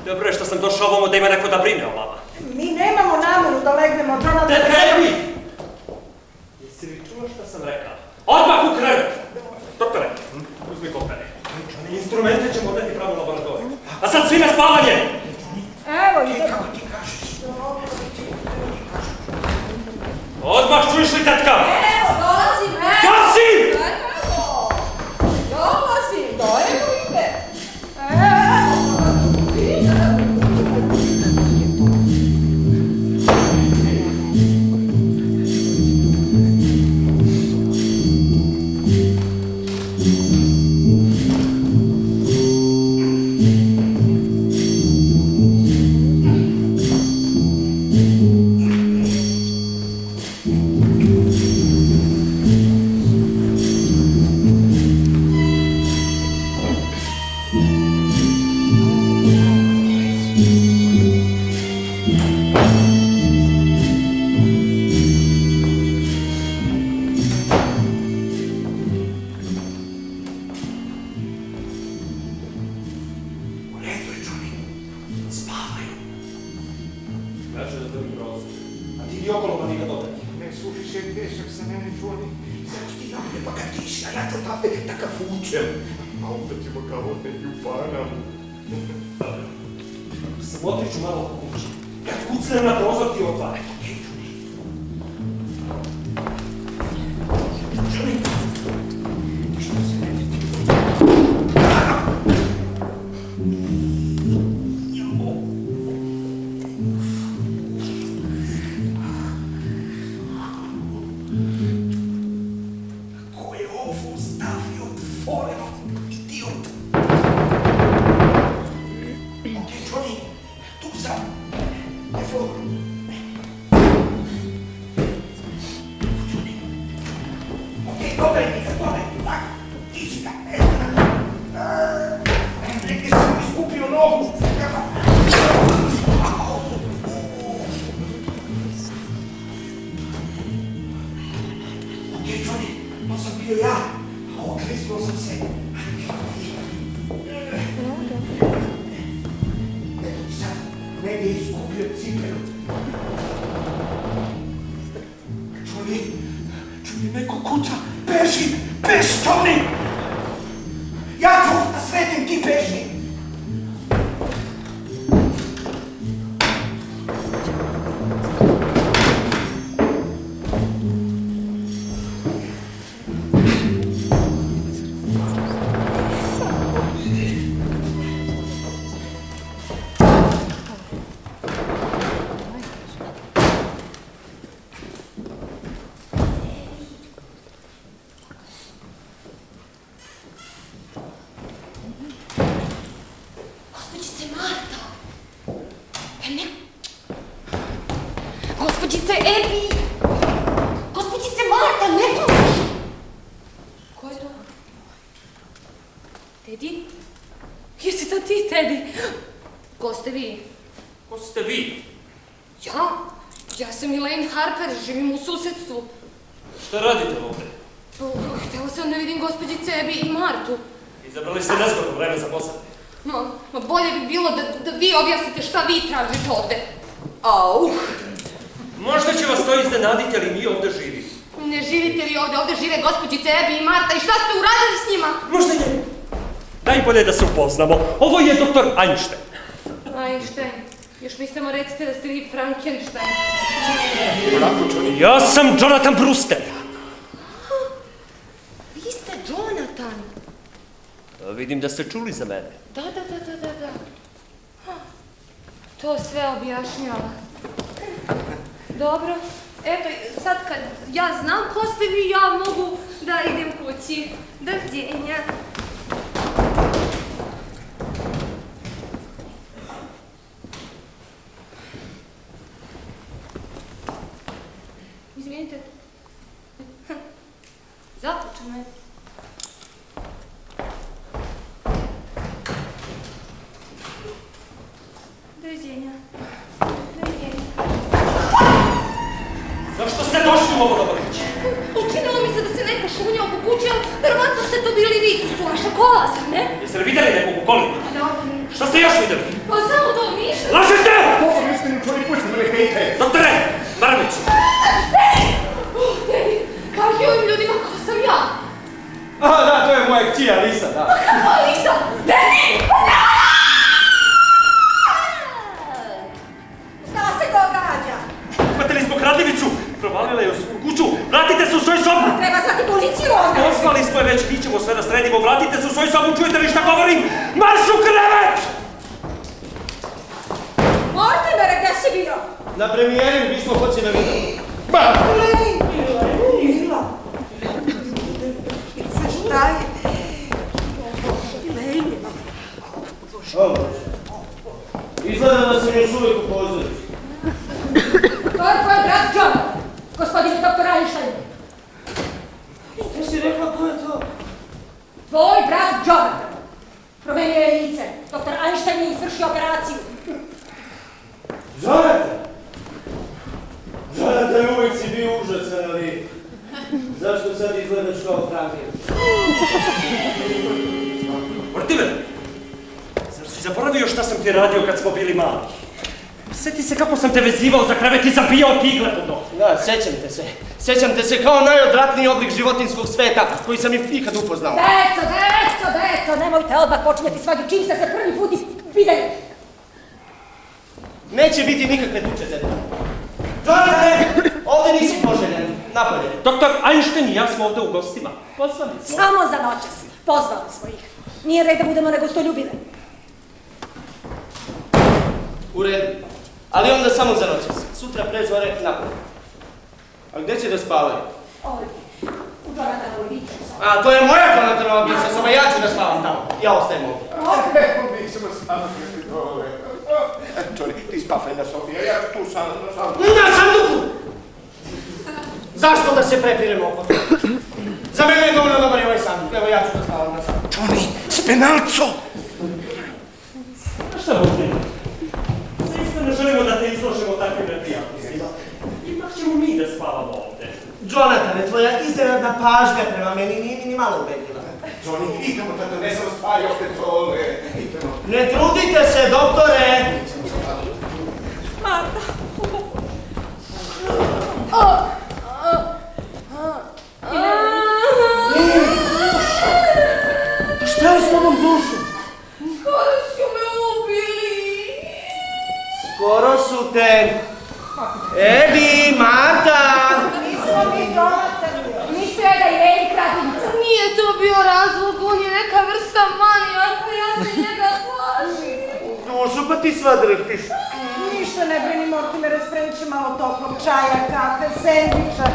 Dobro je što sam došao ovamo da ima neko da brine o vama. Mi nemamo nameru da legnemo, Jonathan. Tebi! Jesi li čuo što sam rekao? Odmah u krevet! Doktore, uzmi kopere. Instrumente ćemo odneti pravo u laboratoriju. A sad svi na spavanje! Evo, ide. Kako ti kažeš? Odmah čuješ li, tetka? Evo, dolazim, evo. Gasi! Evo, dolazim, evo ide. Evo, ide. Smotriću malo po kući. Kad kucnem na prozor ti otvaraj. Johnny, tu sam. Evo. Okej, dobra Ivica, dobra. Tak, tiži ga. Negdje sam izgubio nogu. Okej, Johnny, to sam bio ja. Oklisnuo sam se. Sad, negdje izgubio cipelu. Čuli, neko kuca. Beži, Johnny! Ja ću da svetim, ti beži! Gospođice Ebi! Gospođice Marta, ne pomoći! Ko je to? Teddy? Jesi to ti, Teddy? Ko ste vi? Ko ste vi? Ja? Ja sam Elaine Harper, živim u susjedstvu. Šta radite ovdje? Htjela sam da vidim gospođice Ebi i Martu. Izabrali ste nezgodno vreme za posao. Ma bolje bi bilo da vi objasnite šta vi tražite ovdje. Au! Možda će vas to iznenaditi, ali mi ovdje živimo. Ne živite vi ovdje žive gospođice Ebi i Marta i šta ste uradili s njima? Možda ne. Najbolje da se upoznamo. Ovo je doktor Einstein. Einstein. Još mi samo recite da ste vi Frankenstein. Ja sam Jonathan Brewster. Vi ste Jonathan. Vidim da ste čuli za mene. Da. To sve objašnjava. Dobro. Eto, sad kad ja znam ko ste vi, ja mogu da idem kući. Doviđenja. Izvinite. Zaključeno je. Doviđenja. Zašto ste došli u ovo dobroviće? Učinilo mi se da se neko šunja oko kuće, ali verovatno ste to bili vi, to su vaša kola, zar ne? Jeste li vidjeli nekog u kolima? Šta ste još vidjeli? Pa samo to mišlja. Lažete! Ovo mislim, Johnny, pusti me, hejte! Doktore, Maramicu! Tebi, kaži ovim ljudima ko sam ja. Aha, da, to je moja kćija Lisa, da. Kako Lisa? Tebi! Šta se događa? Uhvatili smo kradljivicu! Provalila je u kuću! Vratite se u svoju sobu! Treba zvati policiju onda! Pozvali smo je već, mi ćemo sve da sredimo. Vratite se u svoju sobu, čujete li šta govorim? Marš u krevet! Mortimere, gdje si bio? Na premijeri bismo hoći na vidu. Mila! Šta je? Izgleda da sam još uvijek u pozorištu. To je tvoj brat John, gospodine doktor Einstein. Ti si rekla ko je to? Tvoj brat Jonathan. Promenio je lice. Doktor Einstein je izvršio operaciju. Jonathan, uvijek si bio užasan, ali zašto sad izgledaš kao Franklin? Mortimer, zar si zaboravio šta sam ti radio kad smo bili mali? Sjeti se kako sam te vezivao za krevet i zabijao ti igle pod nogu. Da, sjećam te se kao najodvratniji oblik životinskog sveta koji sam ikad upoznao. Deco, nemojte odmah počinjati svađu čim ste se prvi put vidjeli. Neće biti nikakve tuče, tebe. Jonathan, ovdje nisi poželjen, napolje. Doktor Einstein i ja smo ovdje u gostima. Pozvani smo. Samo za noćas. Pozvali smo ih. Nije red da budemo negostoljubile. U redu, ali onda samo za noćas. Sutra prezvore napolje. A gdje će da spavaju? Ovdje. U Jonathanovoj viču. A, to je moja Jonathanova bivša soba, ja ću da spavam tamo. Ja ostajem ovdje. Evo, mi ćemo spavati dole. spafaj na Sofija, ja ću tu sam, na sanduku. Na sanduku! Zašto da se prepiremo oko toga? Za mene je dovoljno dobar i ovaj sanduk, evo ja ću da spavam na sanduku. Johnny, spenalco! A šta Bože? Zaista ne želimo da te izložimo takvim neprijatnostima. Ipak ćemo mi da spavamo ovde. Jonatane, tvoja iznenadna pažnja prema meni nije ni malo ubedljiva. Johnny, idemo da donesemo stvari od petrole, idemo. Ne trudite se, doktore! Marta. Šta je s tobom dušom? Skoro su me ubili. Skoro su te... Edi, Marta! Nismo mi Jonathan. Nisi da je Edi kratica. Nije to bio razlog, on je neka vrsta manijaka, ja se njega plašim. Dušo, pa ti sva drhtiš. Ništa ne brini, Mortimer, spremit će malo toplog čaja, kafe, sendviča.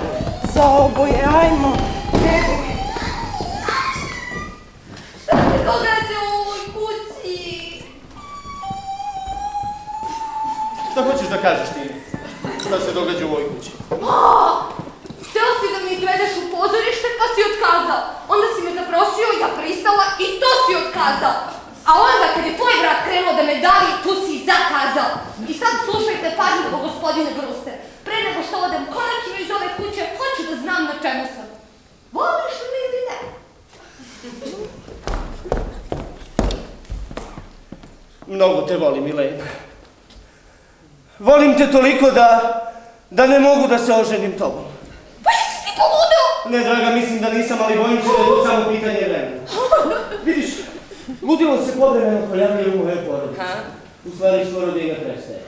Za oboje, ajmo. Šta se događa u ovoj kući? Šta hoćeš da kažeš ti? Šta se događa u ovoj kući? Hteo si da me izvedeš u pozorište, pa si otkazao. Onda si me zaprosio, ja pristala i to si otkazao. A onda kad je tvoj brat krenuo da me davi, tu si zakazao. I sad slušajte pažljivo, gospodine Brewster. Pre nego što odem konačno iz ove kuće, hoću da znam na čemu sam. Voliš li me ili ne? Mnogo te volim, Elaine. Volim te toliko da ne mogu da se oženim tobom. Pa jesi ti poludeo? Ne, draga, mislim da nisam, ali bojim se da je to samo pitanje vremena. Vidiš, ludilo se povremeno pojavljuje u mojoj porodici. U stvari, skoro da i ne prestaje.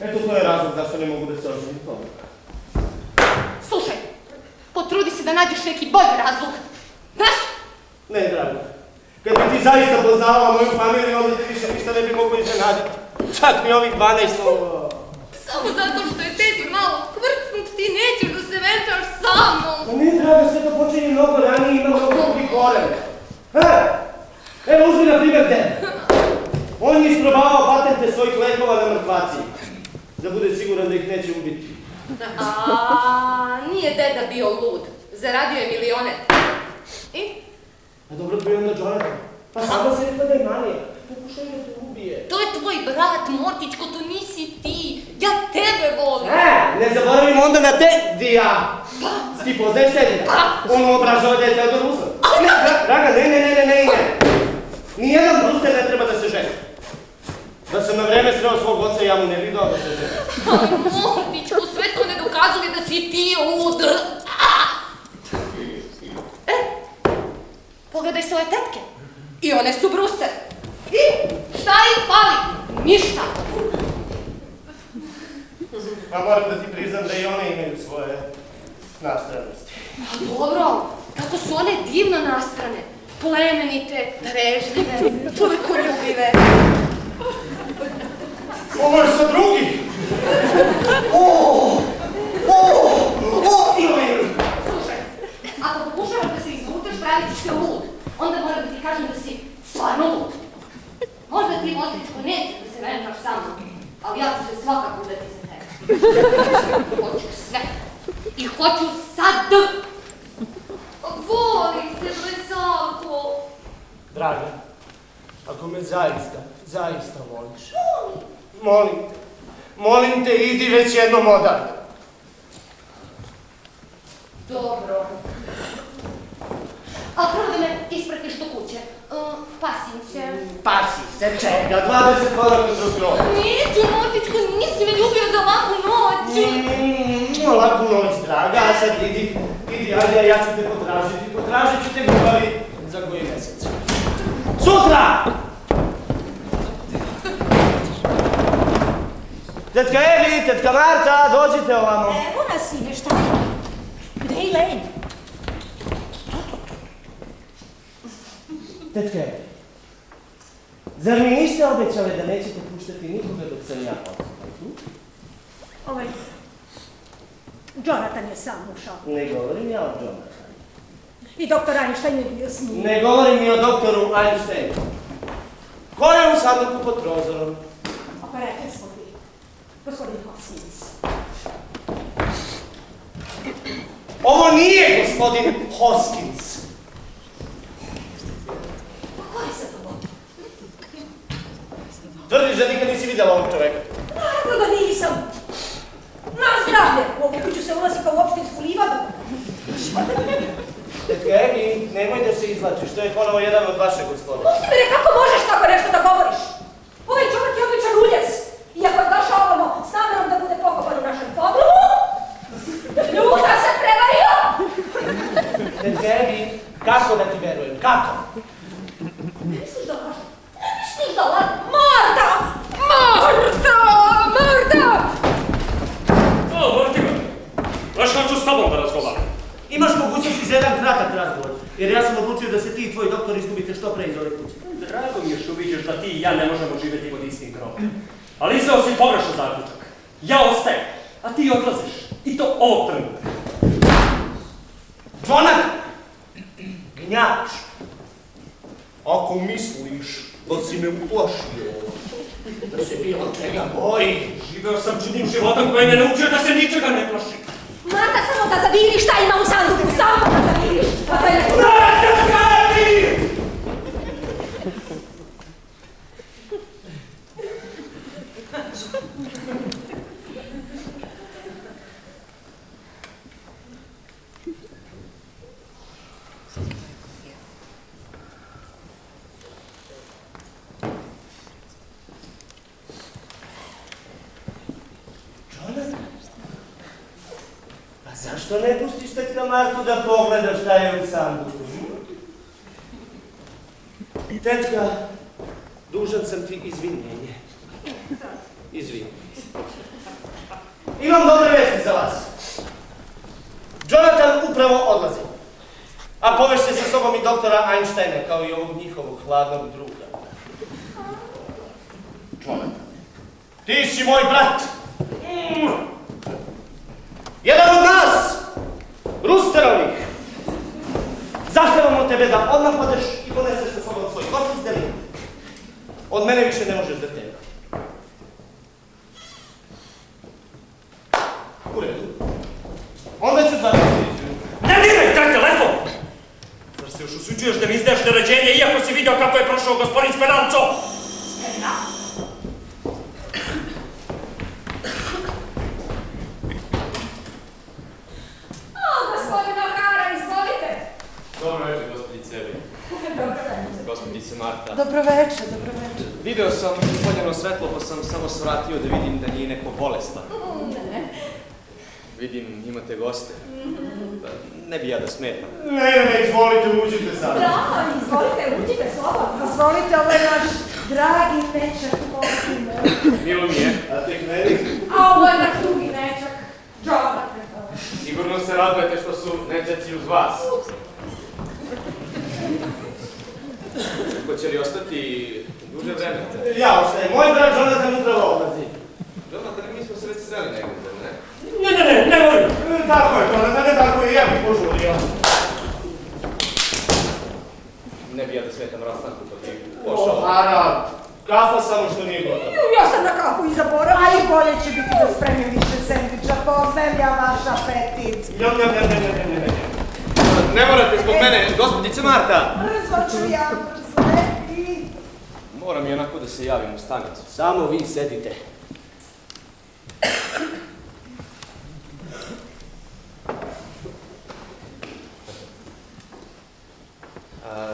Eto, to je razlog zašto ne mogu da se oženim tobom. Slušaj, potrudi se da nađeš neki bolji razlog. Znaš? Ne, draga. Kad bi ti zaista poznavala moju familiju, onda te više ništa ne bi mogu iznenaditi. Čak mi ovih 12 slova. Samo zato što je tebi malo kvrcnut, ti nećeš da se venčaš sa mnom. Pa ne, draga, sve to počinje mnogo ranije i ima mnogo drugih korene. Evo, uzmi na primjer tebe. On je isprobavao patente svojih lekova na mrtvaci. Da bude siguran da ih neće ubiti. Nije deda bio lud. Zaradio je milione. I? A dobro, to je onda Jonathan. Pa sama se rekla da je manija. Pokušaj da te ubije. To je tvoj brat, Mortičko, to nisi ti. Ja tebe volim. Ne zaboravim onda na te dija. Ti poznaješ te? On obražava da je Theodor Roosevelt. Draga, ne. Nijedan Brewster ne treba da se ženi. Da sam na vreme sreo svog oca, ja mu ne bih dao da se ženi. Mortičko, sve to ne dokazuje da si ti lud. Pogledaj svoje tetke. I one su Brewster. I šta im fali? Ništa. A moram da ti priznam da i one imaju svoje nastranosti. Dobro, kako su one divno nastrane. Plemenite, darežljive, čovekoljubive. Ovo je sa drugi! Slušaj, ako pokušavaš da se izvuteš, pravit ćeš se lud. Onda moram da ti kažem da si stvarno lud. Možda ti, Mortičko, nećeš da se venčaš sa mnom, ali ja ću se svakako udati za tebe. Hoću sve. I hoću sad. Volim te, Bresako. Draga, ako me zaista voliš, Volim. molim te, idi već jednom odavde. Dobro. A prvo da me ispratiš do kuće. Pasim se. Pasi se čega, 20 koraka kroz grob. Neću, Mortičko, nisi me ljubio za laku noć. Laku noć, draga, a sad idi, ajde, ja ću te potražit ću te ljubavi za koji mesec. Sutra! Tetka Evi, tetka Marta, dođite ovamo. Evo nas ide, šta je? Gde je Elaine? Tetka Evi, zar mi niste obećali da nećete puštati nikoga dok sam ja odsutan? Jonathan je sam ušao. Ne govorim ja o Jonathanu. I doktor Einstein je bio s njim. Ne govorim i o doktoru Einsteinu. Ko je u sanduku pod prozorom? Pa rekli smo ti. Hoskins. Ovo nije gospodin Hoskins. Ko je sad ovo? Tvrdiš da nikad nisi vidjela ovog čoveka? Naravno da nisam. Na zdravlje, u ovu kuću se ulazi kao u opštinsku livadu. Tetka Emi, nemoj da se izlačiš, to je ponovo jedan od vašeg gospodina. Montimere, kako možeš tako nešto da govoriš? Ovaj čovjek je običan uljez. Iako je došao ovamo s namerom da bude pokopan u našem podrumu, ljuta se prevario! Tetka Emi, kako da ti verujem, kako? Ne misliš da lažem? Misliš da lažem? Marta! Marta! Marta! O, Mortimer, baš hoću s tobom da razgovaram. Imaš mogućnosti za jedan kratak razgovor, jer ja sam odlučio da se ti i tvoj doktor izgubite što pre iz ove kuće. Drago mi je što vidiš da ti i ja ne možemo živjeti pod istim krovom. Ali izveo si pogrešan zaključak. Ja ostajem, a ti odlaziš. I to ovog trenutka. Jonathan! Gnjač! Ako misliš da si me uplašio, da se bilo čega boji, Živeo sam čudnim životom koji me naučio da se ničega ne plaši. Marta, samo da zaviriš šta ima u sanduku, samo da zaviriš. Pa da je... a zašto ne pustiš tetka Martu da pogleda šta je u sanduku? Tetka, dužan sam ti izvinjenje. Izvini. Imam dobre vesti za vas. Jonathan upravo odlazi. A povešće sa sobom i doktora Einsteina, kao i ovog njihovog hladnog druga. Jonathan, ti si moj brat. Jedan od nas, Rusterovih. Zahtevam od tebe da odmah podeš i poneseš sa sobom svoj koš iz delina. Od mene više ne možeš zahtjevati. U redu. Onda ću zvati policiju. Ne diraj taj telefon! Zar se još usuđuješ da mi izdaješ naređenje iako si vidio kako je prošao gospodin Speranco? Gospodina Hara, izvolite. Dobro večer, gospođice Evi. Gospođice Marta. Dobroveče, dobroveče. Video sam upaljeno svetlo, pa sam samo svratio da vidim da nije neko bolestan. Ne. Vidim, imate goste. Ne bi ja da smetam. Ne, izvolite, uđite sad. Bravo, izvolite, uđite slobodno. Izvolite, ovo je naš dragi nečak Mortimer. Milo mi je. A tek meni? A ovo je naš drugi nečak, Jonathan. Sigurno se radujete što su nečaci uz vas. Hoće li ostati duže vreme? Ja ostajem. Moj brat Jonathan upravo odlazi. Jonathan, mi smo se već sreli negdje, ne? Ne volim. Tako je, Jonathan, ne tako je, ja bih požurio. Ne bi ja da smetam rastanku, pa ti pošao. Hara, kafa samo što nije gotova. Ja sam na kafu i zaboravila. A i bolje će biti da spremim više sendviča, poznajem ja vaš apetit. Ne. Ne morate zbog mene, gospođice Marta! Brzo ću ja, brzo, i... Moram i onako da se javim u stanicu. Samo vi sedite.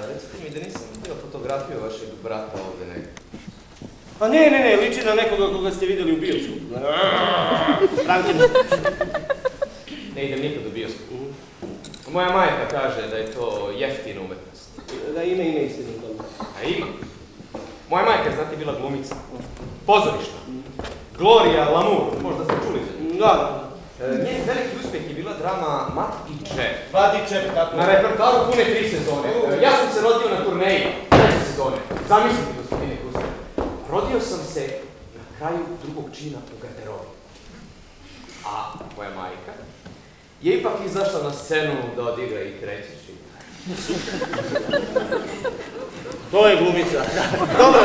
Recite mi da nisam vidio fotografiju vašeg brata ovdje negdje. Pa ne, liči na nekoga koga ste vidjeli u bioskopu. Franklin. Ne idem nikad u bioskop. Moja majka kaže da je to jeftina umetnost. Da ima istinu. A ima. Moja majka je, znate, bila glumica. Pozorišna. Gloria Lamour, možda ste čuli za nju. Da. Njen veliki uspjeh je bila drama Mat i Džep. Vadičep, tako. Na repertoaru pune 3 sezone. Ja sam se rodio na turneji, 3 sezone. Zamislite, gospodine Kuster. Rodio sam se na kraju drugog čina u garderobi. A moja majka je ipak izašla na scenu da odigra i 3. čin. To je glumica. Dobro.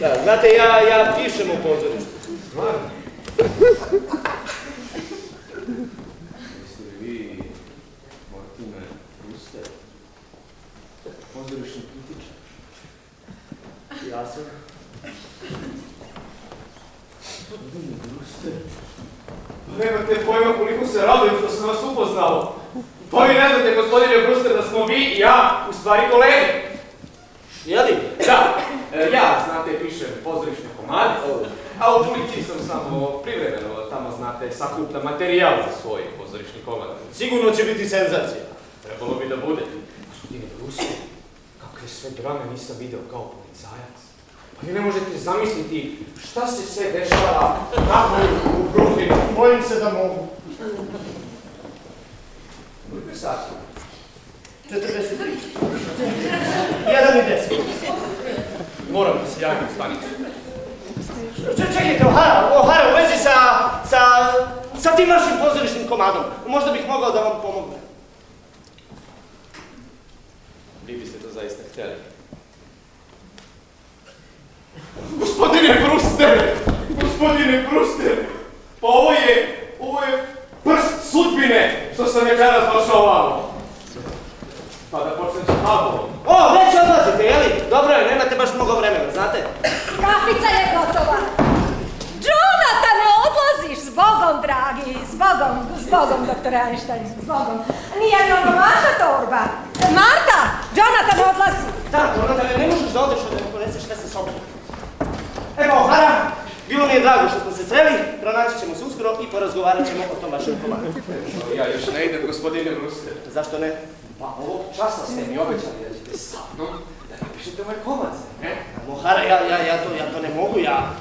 Da, znate, ja pišem u pozorištu. Stvarno? Jeste li vi Mortimer Brewster, pozorišni kritičar? Ja sam. Gospodine Brewster, nemate pojma koliko se radujem što sam vas upoznao. Pa vi ne znate, gospodine Brewster, da smo vi i ja u stvari kolege. Jeli? Da, ja, znate, pišem pozorišne komade, a u policiji sam samo privremeno, tamo, znate, sakupljam materijal za svoj pozorišni komad. Sigurno će biti senzacija. Trebalo bi da bude. Gospodine Brewster, kakve sve drame nisam video kao policajac. Pa vi ne možete zamisliti šta se sve dešava tamo u Brooklynu. Bojim se da mogu. Koliko je sati? 43. 1:10. Moram da se javim u stanicu. Čekajte, O'Hara, u vezi sa tim vašim pozorišnim komadom. Možda bih mogao da vam pomogne. Vi biste to zaista htjeli. Gospodine Brewster, pa ovo je prst sudbine što sam večeras došao ovamo. Pa da počnem sa fabulom. O, već odlazite, jeli? Dobro je, nemate baš mnogo vremena, znate? Kafica je gotova. Jonathan, ne odlaziš, zbogom, dragi, zbogom, doktore Einstein, zbogom. Nije mnogomaša torba. Marta, Jonathan odlazi. Da, Jonathan, ne možeš da odeš da ne poneseš sve sa sobom. Evo, O'Hara, bilo mi je drago što smo se sreli, pronaći ćemo se uskoro i porazgovarat ćemo o tom vašem komadu. Ja još ne idem, gospodine Brewster. Zašto ne? Pa ovog časa ste mi obećali da ćete sa mnom da napišete ovaj komad, ne? O'Hara, ja to ne mogu, ja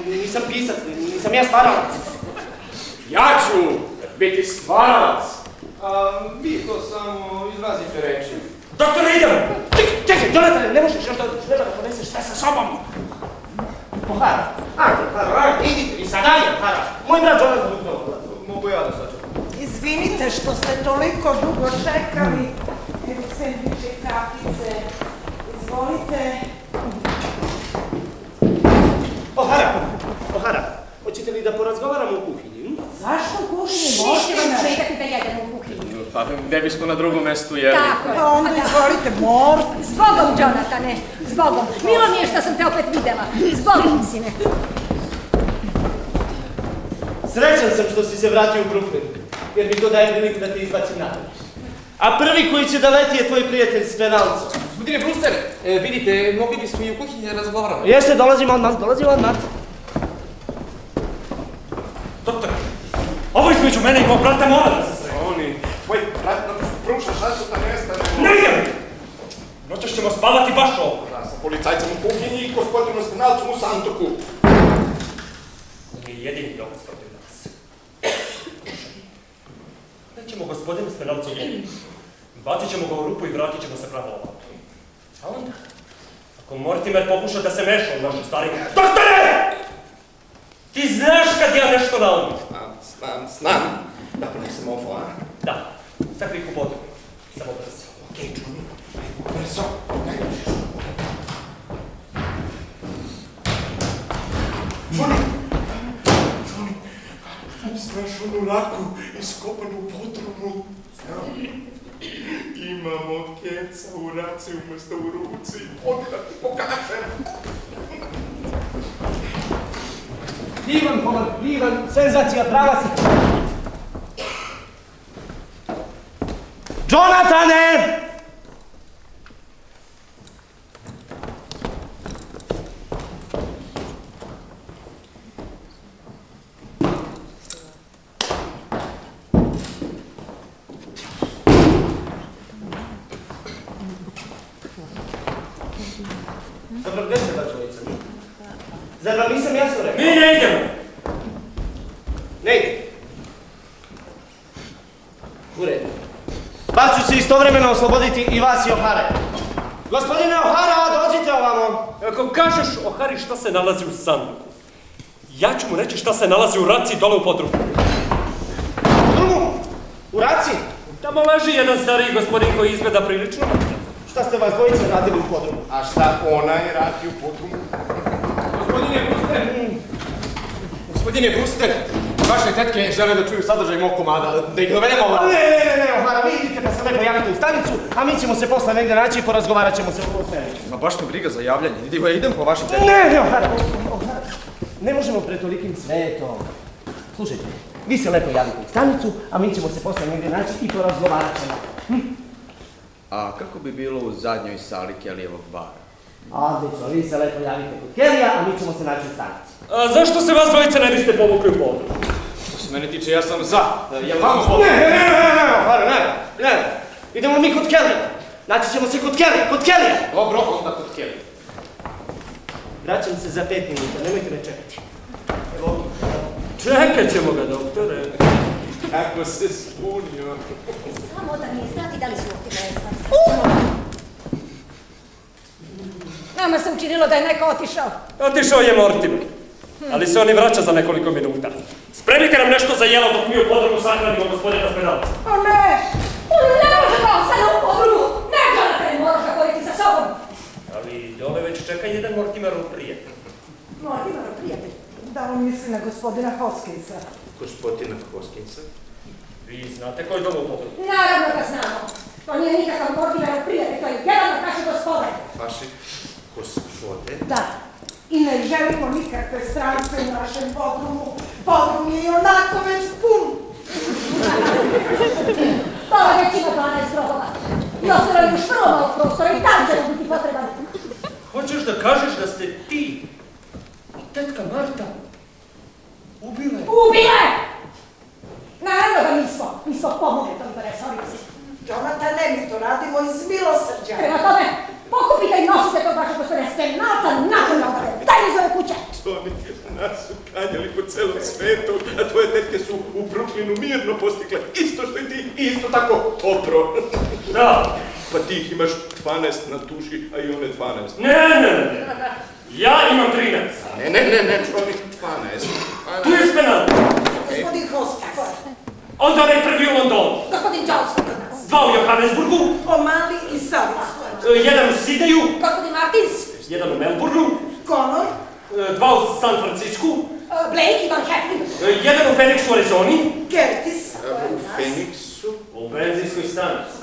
nisam pisac, nisam ja stvaralac. Ja ću biti stvaralac. Vi to samo izrazite reči. Doktore, idemo! Čekaj, Jonathan, ne možeš, još treba da poneseš sve sa sobom. O'Hara, ajde, idite vi sad, ajde, O'Hara. Moj brat Jonathan upravo. Mogu ja da sačekam. Izvinite što ste toliko dugo čekali. Evo sendviče i kafice. Izvolite. O'Hara, hoćete li da porazgovaramo u kuhinji? Zašto u kuhinji? Neće vam smetati da jedemo u kuhinji. Pa ne bismo na drugom mestu jeli. Tako je. Pa onda izvolite, morte. Zbogom, Jonathane, zbogom. Milo mi je što sam te opet videla. Zbogom, sine. Srećan sam što si se vratio u Brooklyn, jer mi to daje priliku da te izbacim napolje. A prvi koji će da leti je tvoj prijatelj s penalcom. Gospodine Brewster, vidite, mogli bismo i u kuhinji da razgovaramo. Jeste, dolazimo odmah. Doktore, ovo između mene i mog brata mora da se sreće. Oni, tvoj brat nam pruša šansu da ne stane. Ne idem! Noćas ćemo spavati baš ovo. Ja sam policajcem u kuhinji i gospodinom s penalcom u sanduku. Nije jedini dokaz protiv nas. Nećemo gospodina s penalcom ubiti. Bacit ćemo ga u rupu i vratit ćemo se pravo ovako. A onda, ako Mortimer pokuša da se meša u naše stvari... Doktore! Ti znaš kad ja nešto naumim. Znam. Napravim sam ovo, a? Da, sakri ih u vodu. Samo brzo. Okej, Johnny, brzo. Johnny! Znaš onu raku iskopanu u podrumu? Imamo keca u raci umjesto u ruci. Odi da ti pokažem. Divan, senzacija, prava si. Jonathane! Dobro, gdje se bačujica? Zar vam nisam jasno rekao? Mi ne idemo! Ne ide. U redu. Pa ću se istovremeno osloboditi i vas i O'Hare. Gospodine O'Hara, dođite ovamo. Ako kažeš O'Hari šta se nalazi u sanduku, ja ću mu reći šta se nalazi u raci dole u podrumu. U drugu? U raci? Tamo leži jedan stariji gospodin koji izgleda prilično. Šta ste vas dvojice radili u podrumu? A šta onaj radi u podrumu? Gospodine Brewster! Gospodine Brewster, vaše tetke žele da čuju sadržaj mog komada, da ih dovedemo ovdje. Ne, O'Hara, vi idite da se lepo javite u stanicu, a mi ćemo se posle negdje naći i porazgovarat ćemo se o svemu. Ma baš me briga za javljanje, idem po vašim tetkama. Ne, O'Hara, ne možemo pred tolikim svetom. Slušajte, vi se lepo javite u stanicu, a mi ćemo se posle negdje naći i porazgovarat ćemo. A kako bi bilo u zadnjoj sali Kellyjevog bara? Odlično, vi se lepo javite kod Kellyja, a mi ćemo se naći u stanici. A zašto se vas dvojice ne biste povukli u podrum? Što se mene tiče, ja sam za. Ne. Idemo mi kod Kellyja. Naći ćemo se kod Kellyja. Dobro, onda kod Kelly. Vraćam se za 5 minuta, nemojte me čekati. Evo. Čekat ćemo ga, doktore. Kako se spunio. Samo da mi je znati da li su otišli. Nama se učinilo da je neko otišao. Otišao je Mortimer, ali se on i vraća za nekoliko minuta. Spremite nam nešto za jelo dok mi u podrumu sahranimo gospodina Spedalca. O ne! On ne može da ostane u podrumu! Ne, Jonathan, moraš ga voditi sa sobom! Ali dole već čeka jedan Mortimerov prijatelj. Mortimerov prijatelj. Da on misli na gospodina Hoskinsa. Gospodina Hoskinsa? Vi znate koji je dole u podrumu? Naravno da znamo. To nije nikakav Mortimerov prijatelj, to je jedan od naše gospode. Vaše gospode? Da. I ne želimo nikakve strance u našem podrumu. Podrum je i onako već pun. Ova već ima 12 grobova. I ostalo je još vrlo malo prostora i tam će biti potreban. Hoćeš da kažeš da ste ti i tetka Marta ubile? Ubile! Naravno da nismo. Mi smo pomogli tom Beresorici. Jonathan, ne, mi to radimo iz milosrđa. Prema tome, pokupite i nosite to vaše gospodine Stenaca nakon obave. Daj iz ove kuće! Oni nas su kanjali po celom svetu, a tvoje tetke su u Brooklynu mirno postigle isto što i ti, isto tako opro. Da. Pa ti ih imaš 12 na tuši, a i one 12. Ne. Ja imam 13. Ne, čovjek 12. Tu je Spenal. Gospodin Hoskins. Onda onaj prvi u Londonu. Gospodin Johnson. 2 u Johannesburgu. O'Malley i Savitz. Jedan u Sidneju. Gospodin Martins. Jedan u Melbourneu. Connor. 2 u San Francisku. Blake i Manhattan. Jedan u Phoenixu, Arizoni. Curtis. U Feniksu? U benzinskoj stanici.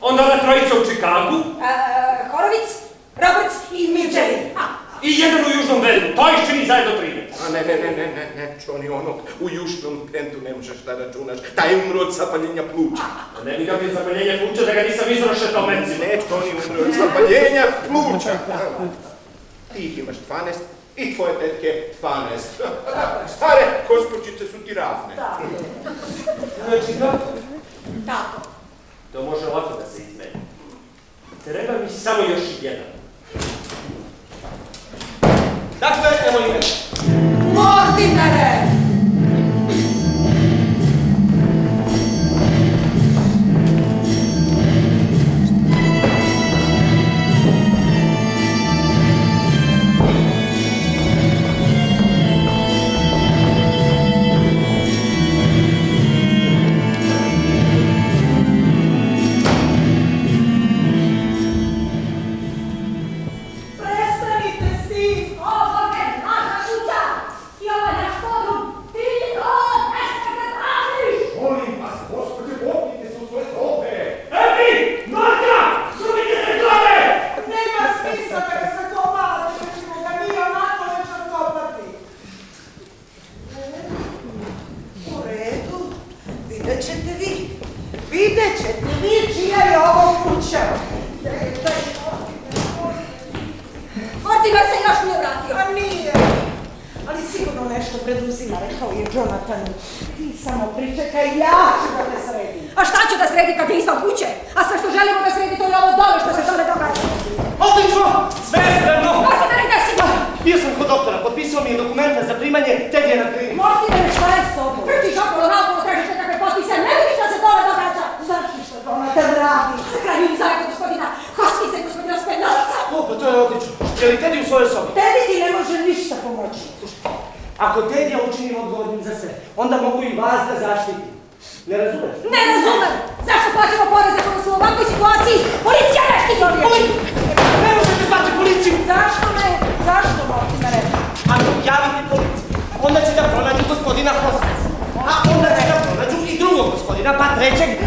Onda ona trojica u Čikagu. Horovic, Roberts i Mirđeli. I jedan u Južnom Bendu. To iščini zajedno 13. A ne, Johnny, onog u Južnom Bendu ne možeš da računaš. Taj je umro od zapaljenja pluća. Ne bi ga bi zapaljenja pluća da ga nisam izrošetao menzima. Ne, Johnny umro od zapaljenja pluća. Ti ih imaš 12 i tvoje tetke 12. Stare gospođice su ti ravne. Znači kako? Tako. To može lako da se izmeni. Treba mi samo još jedan. Dakle, evo ime. Mortimere!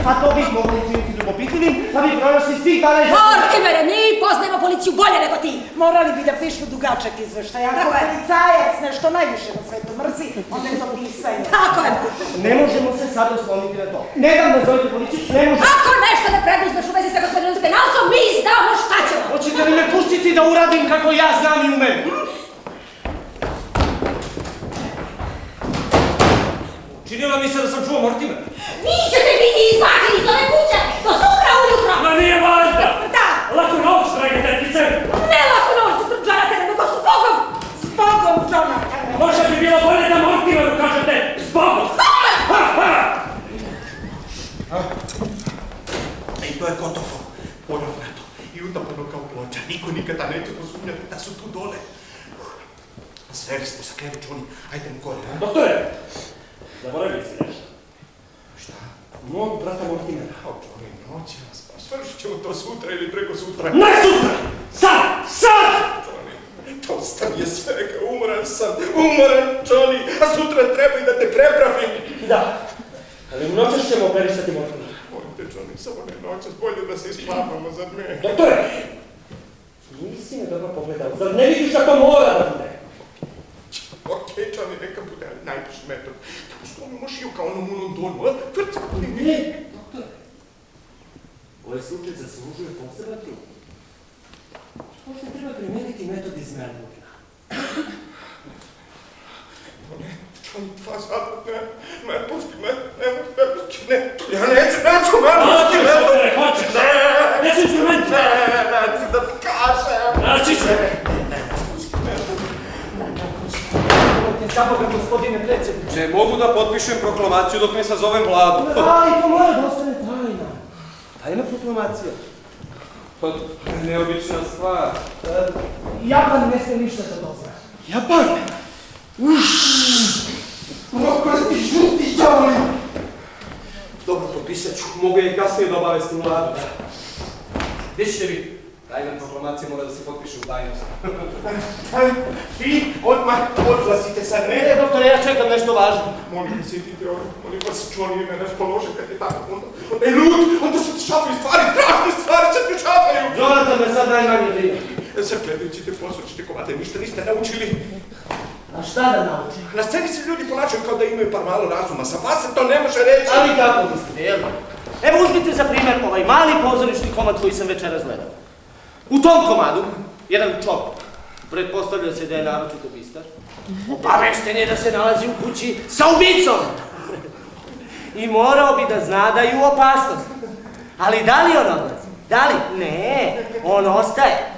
pa to bi mogli učiniti ljubopitljivim, pa bi pronašli svih 12... Mortimere, mi poznajemo policiju bolje nego ti! Morali bi da pišu dugačak izveštaj. Ako policajac nešto najviše na svetu mrzi, onda je to pisanje. Tako je! Ne možemo se sad osloniti na to. Ne dam da zovete policiju, ne možemo... Ako nešto ne preduzmeš u vezi sa gospodinom Spenalcom, mi znamo šta ćemo! Hoćete li me pustiti da uradim kako ja znam i umem? Činila mi se da sam čuo Mortimer. Vi ćete biti izbačeni iz ove kuće do sutra ujutro! Ma nije valjda! Da! Laku noć, drage tetkice! Ne laku noć, Jonathan, nego s Bogom! S Bogom, Jonathan! Možda bi bilo bolje da Mortimeru kažete s Bogom! I to je gotovo. Ponovnato i utopano kao ploča. Niko nikada neće posumnjati da su tu dole. Sreli smo sa Kevu, Johnny. Ajde mu gore, a? Doktore! Zaboravili si nešto. Šta? Mog brata Mortimera. Johnny, noći nas pa. Svršit ćemo to sutra ili preko sutra. Ne sutra! Sad! Sad! Johnny, dosta mi je svega. Umoran sam. Umoran, Johnny. A sutra treba i da te prepravim. Da. Ali u noćas ćemo operisati Mortimera. Molim te, Johnny, samo ne noćas. Bolje da se isplavamo za dne. Doktore! Nisi me dobro pogledao. Zar ne vidiš da to mora da bude? Okej, Johnny, neka bude najbrži metod. Tako što mi možeš ju kao onom u Londonu, a? Tvrci, Ne, doktore. Ovaj slučaj zaslužuje poseban trud. Možda treba primeniti metod iz Melbourna. Johnny, 2 sata, ne, pusti me, ne, ja neću, pusti me, Hoćeš! Neću instrument! neću da ti kažem. Naći se! Za Boga, gospodine predsjedniče. Mogu da potpišem proklamaciju dok ne sazovem vladu. Ali to mora da ostane tajna. Tajna proklamacija. Pa, neobična stvar. Japan ne sme ništa da dozna. Japan? Kako ti žuti, Johnny? Dobro, potpisat ću. Mogu je kasnije da obavestim vladu. Gdje ćete vi? Tajna proklamacija mora da se potpiše u tajnosti. Vi odmah odlazite sad, Ne, ne? doktore, ja čekam nešto važno. Molim vas, idite ovdje, molim vas, Johnny me raspolože kad je tako, onda je lud, onda se dešavaju stvari, strašne stvari se dešavaju. Jonathan me sad najmanje brine. Sad gledajućite, poslušajte komade, ništa niste naučili. A šta da naučim? Na sceni se ljudi ponašaju kao da imaju par malo razuma, sa vas se to ne može reći. Ali kako mislite, jel? Evo uzmite za primjer ovaj mali pozorišni komad koji sam večeras gledao. U tom komadu, jedan čovjek, pretpostavlja se da je naročito bistar, obavešten je da se nalazi u kući sa ubicom. I morao bi da zna da je u opasnosti. Ali da li on odlazi? Da li? Ne, on ostaje.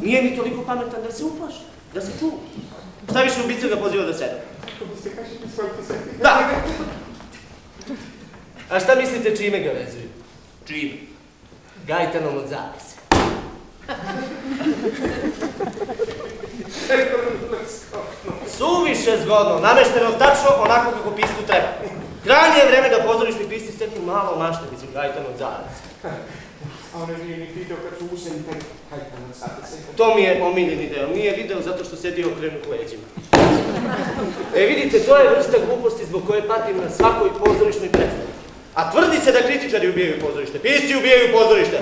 Nije mi toliko pametan da se uplaši, da se čuva. Šta više ubica ga poziva da sede? Da. A šta mislite čime ga vezuju? Čime? Gajtanom od zavise. Suviše zgodno, namešteno tačno onako kako piscu treba. Krajnje je vreme da pozorišni pisci steknu malo maštavicu Gajtanom od zavise. A on nije ni video kad su useni taj Gajtan od zavise. To mi je omiljeni deo, nije video zato što sedi okrenut leđima. Vidite, to je vrsta gluposti zbog koje patim na svakoj pozorišnoj predstavi. A tvrdi se da kritičari ubijaju pozorište, pisci ubijaju pozorište.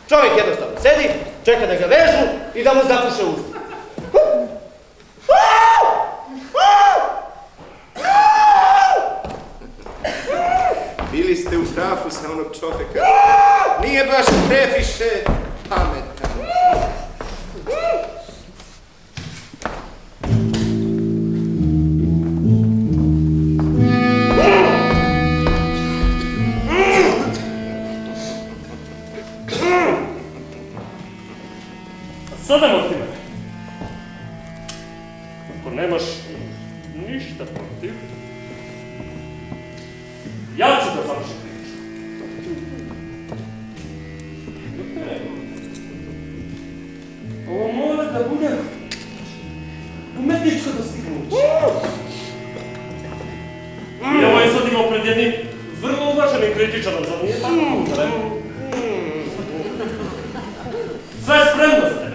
Čovjek jednostavno sedi, čeka da ga vežu i da mu zapuše usta. Bili ste u pravu sa onog čovjeka. Nije baš previše pametan. Sada, Mortimer, ako nemaš ništa protiv, ja ću da završim priču. Ovo mora da bude umetničko dostignuće. I ovo je sad imao pred jednim vrlo uvaženim kritičarom, zar nije tako? Sve je spremno za tebe.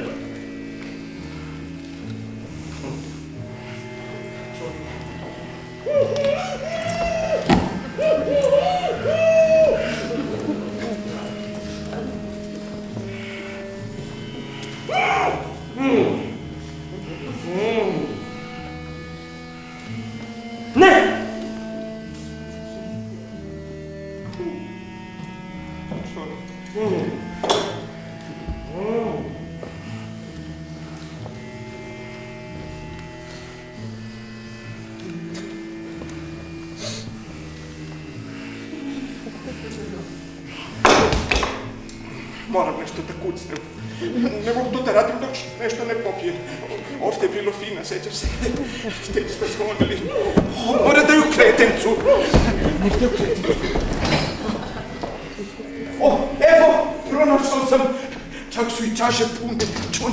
Moram nešto da kucnem. Ne mogu to da radim dok nešto ne popijem. Ovdje je bilo fina, sećaš se. Htjeli smo slomili. Mora da ju kretencu. Nek da ju kretencu. O, evo, pronašao sam. Čak su i čaše pune. Čuj,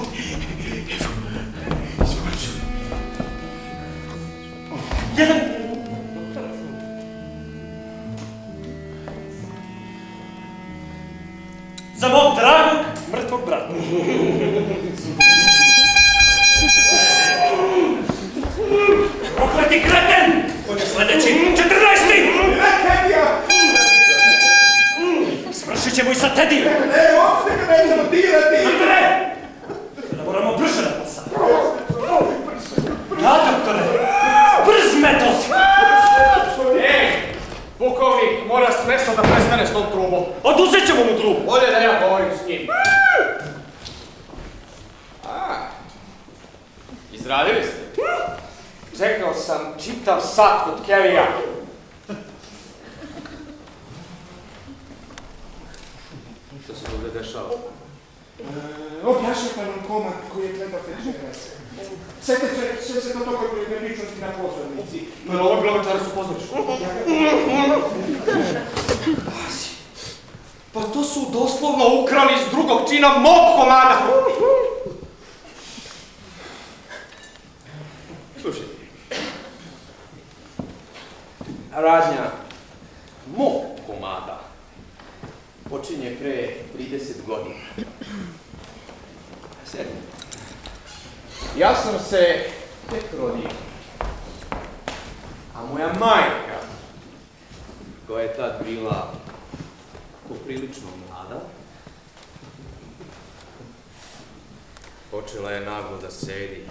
evo. Izvoliš. Jedan. Za mog dragog, mrtvog brata. Prokleti kreten! On je sljedeći, 14. Tedija! Svršit ćemo i sa Tedijem. Ne, uopšte ga nećemo dirati! Doktore! Da moramo brže na posao. Da, doktore! Brz metod! Pukovnik, mora smešno da prestane s tom trubom. Oduzet ćemo mu trubu. Bolje da ja govorim s njim. Izradili ste? Čekao sam čitav sat kod Kevija. Što se ovdje dešava? Objašnjava nam komad koji je gledao večeras. Sjećate se do toga koji je ličnosti na pozornici. No, ovo je bilo večera su pozoriš. Pa to su doslovno ukrali iz drugog čina mog komada. Slušaj, radnja mog komada počinje pre 30 godina. Sjedi. Ja sam se tek rodio, a moja majka, koja je tad bila poprilično mlada, počela je naglo da sedi.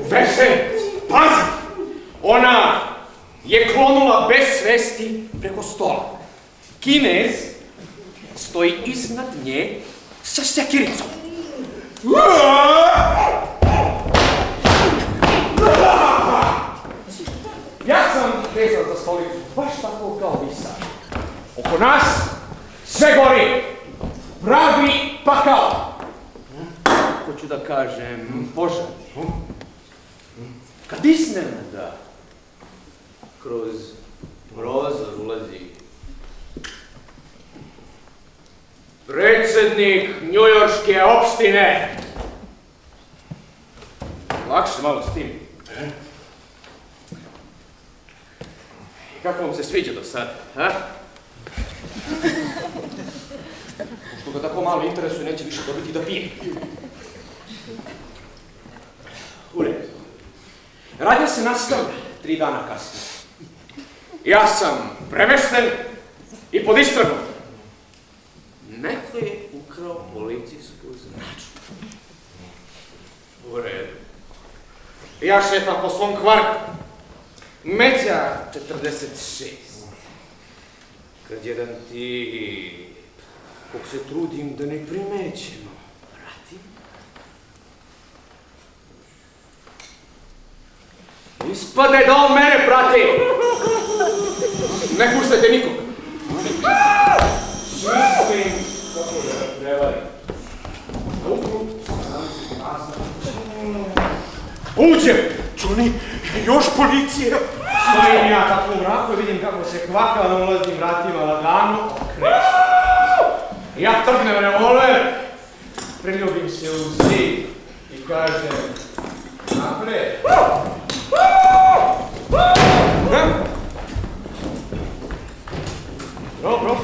Uvešen, pazi! Ona je klonula bez svesti preko stola. Kinez stoji iznad nje sa sekiricom. Ja sam vezan za stolicu, baš tako kao vi sad. Oko nas sve gori, pravi pakao. Hoću da kažem, požar. Kad iznenada kroz prozor ulazi predsjednik njujorške opštine. Lakše malo s tim. Kako vam se sviđa do sada, ha? Pošto ga tako malo interesuje, neće više dobiti da pije. U redu. Radnja se nastavlja 3 dana kasnije. Ja sam premešten i pod istragom. Neko je ukrao policijsku značku. U redu. Ja šetam po svom kvartu. Međa 46. Kad jedan tip, kog se trudim da ne primećemo, vratim. Ispade da on mene prati. Ne puštajte nikog. Mislim kako da prevari. Uđem! Johnny, još policija! Stojim ja tako u mraku i vidim kako se kvaka na ulaznim vratima lagano okreće. Ja trgnem revolver, priljubim se u zid i kažem napred. Bro,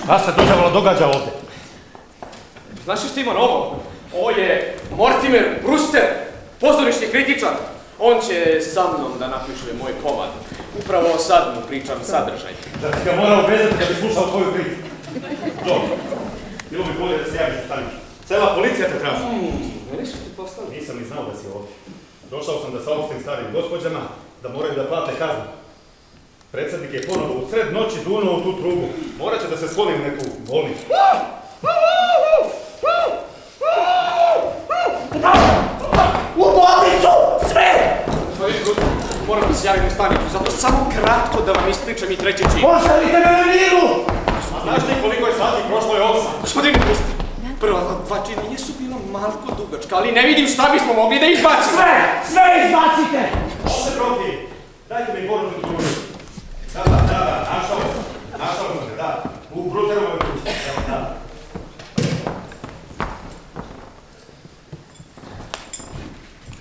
šta se događa ovdje? Znaš što imam ovo je Mortimer Brewster, pozorišni kritičar. On će sa mnom da napiše moj komad. Upravo sad mu pričam sadržaj. Da si ga morao vezati kad bi slušao tvoju kritiku. Dobro. Bilo bi bolje da se javiš u stanicu. Cela policija te traži. Meni su ti poslali. Nisam ni znao da si ovdje. Došao sam da saopštim starim gospođama da moraju da plate kaznu. Predsjednik je ponovo u sred noći dunuo u tu trubu. Morat će da se skloni u neku bolnicu. U bolnicu! Sve! Gospodin Ruzvel, moram da se javim u stanicu, zato samo kratko da vam ispričam i treći čin. Ostavite me na miru! A znaš ti koliko je sati? Prošlo je 8. Gospodin Ruzvel, prva dva čina jesu bila malko dugačka, ali ne vidim šta bismo mogli da izbacimo. Sve izbacite! Ovdje protiv! Dajte mi poručnu struju. Da, našao sam te, da. U Bruterovoj kući, da.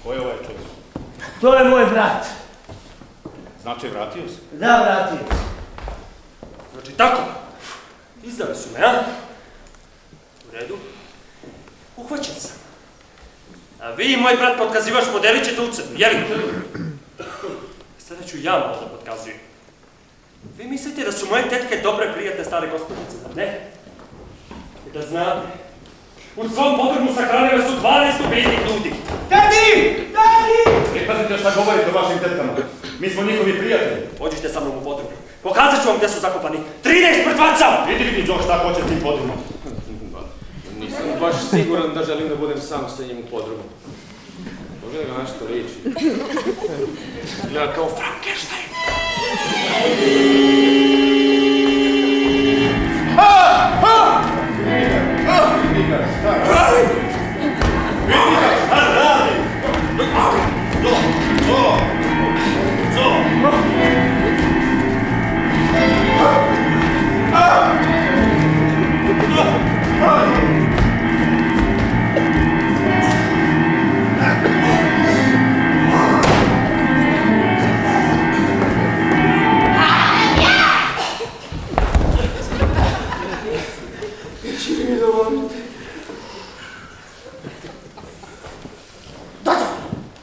Ko je ovaj čovjek? To je moj brat. Znači, vratio se? Da, vratio se. Znači tako, izdali su me, a? U redu. Uhvaćen sam. A vi, moj brat, potkazivač, podelit ćete u crnu, jeli? Sada ću ja malo da potkazujem. Vi mislite da su moje tetke dobre prijatne stare gospodice, zar ne? I da znate, u svom podrumu sahranile su 12 ubijenih ljudi. Dedi! Pazite šta govorite o vašim tetkama. Mi smo njihovi prijatelji. Pođite sa mnom u podrum. Pokazat ću vam gdje su zakopani. 13 mrtvaca! Vidi Joe šta hoće s tim podrumom. Nisam baš siguran da želim da budem sam sa njim u podrumu. Pogledaj ga nešto liči. Gleda kao Frankenstein.